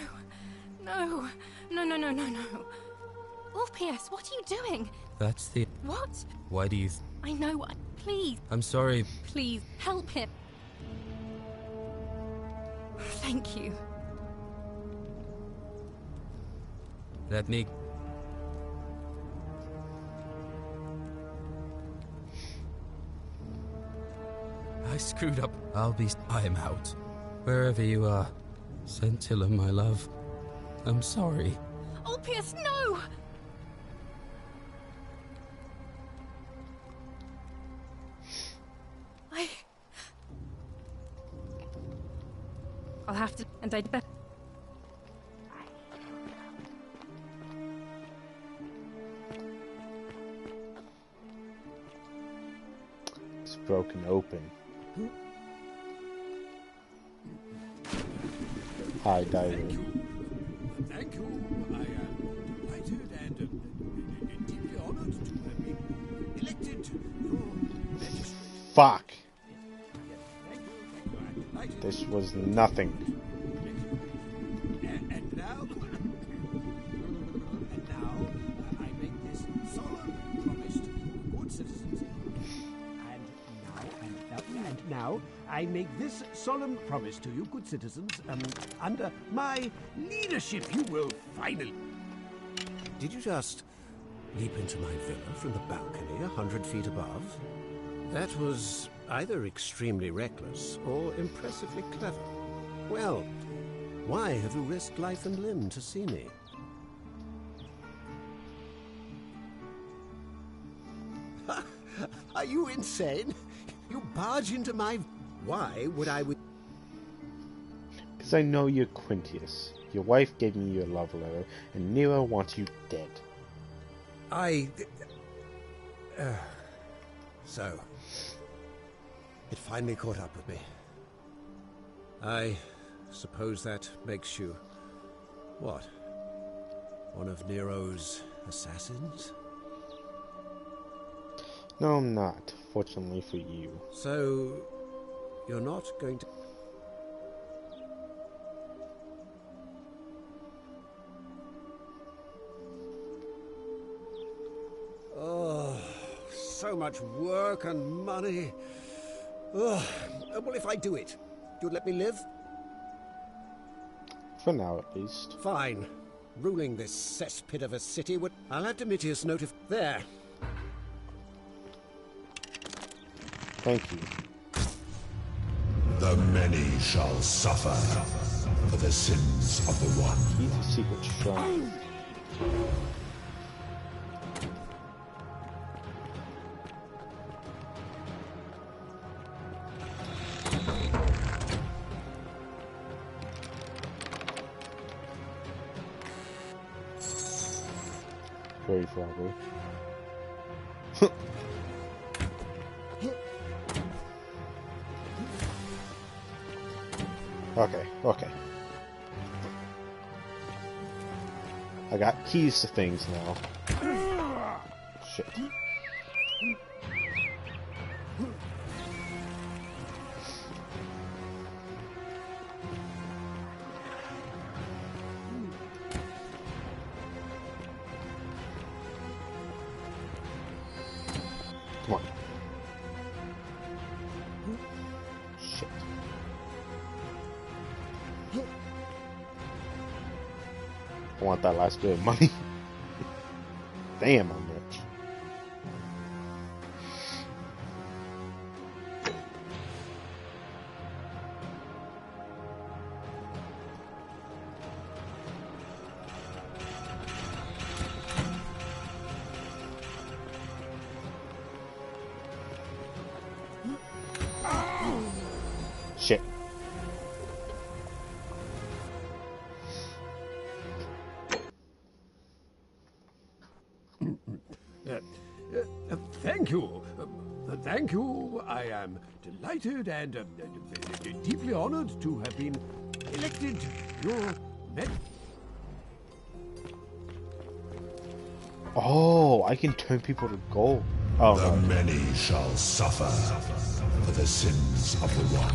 No. No. Ulpius, what are you doing? That's the... What? Why do you... I know. Please. I'm sorry. Please, help him. Thank you. Let me... I screwed up. I'm out. Wherever you are. Scintilla, my love. I'm sorry. Ulpius, no! I'll have to... and I'd better... It's broken open. Hi, Diver. Thank you. I am delighted and deeply honored to have been elected your magistrate. Fuck! This was nothing. And now I make this solemn promise to you, good citizens. And now I make this solemn promise to you, good citizens. Under my leadership, you will finally... Did you just leap into my villa from the balcony 100 feet above? That was either extremely reckless or impressively clever. Well, why have you risked life and limb to see me? Are you insane? You barge into my... Why would I... Because I know you're Quintius. Your wife gave me your love letter, and Nero wants you dead. So... It finally caught up with me. I suppose that makes you... what? One of Nero's assassins? No, I'm not. Fortunately for you. So... you're not going to... Oh, so much work and money. Oh, well, if I do it, you'd let me live? For now, at least. Fine. Ruling this cesspit of a city would... I'll have Domitius notify... There. Thank you. The many shall suffer for the sins of the one. He's a secret shrine. Very froggy. Okay. I got keys to things now. Shit. Come on. Shit. I want that last bit of money. Damn, I'm rich. Shit. Thank you. Thank you. I am delighted and deeply honored to have been elected your med. Oh, I can turn people to gold. Oh, the no. many shall suffer for the sins of the one.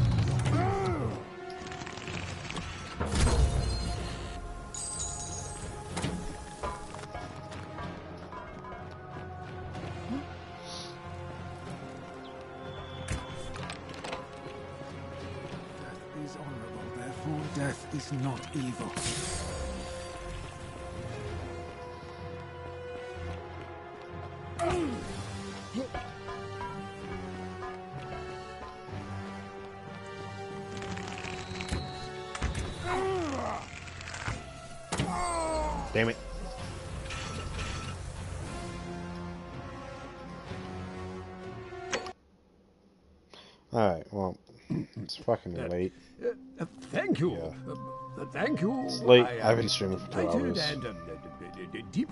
Death is honorable, therefore death is not evil. Damn it. Alright, well, it's fucking late. Thank you. Yeah. Thank you. It's late. I I've been streaming for 2 delighted hours. and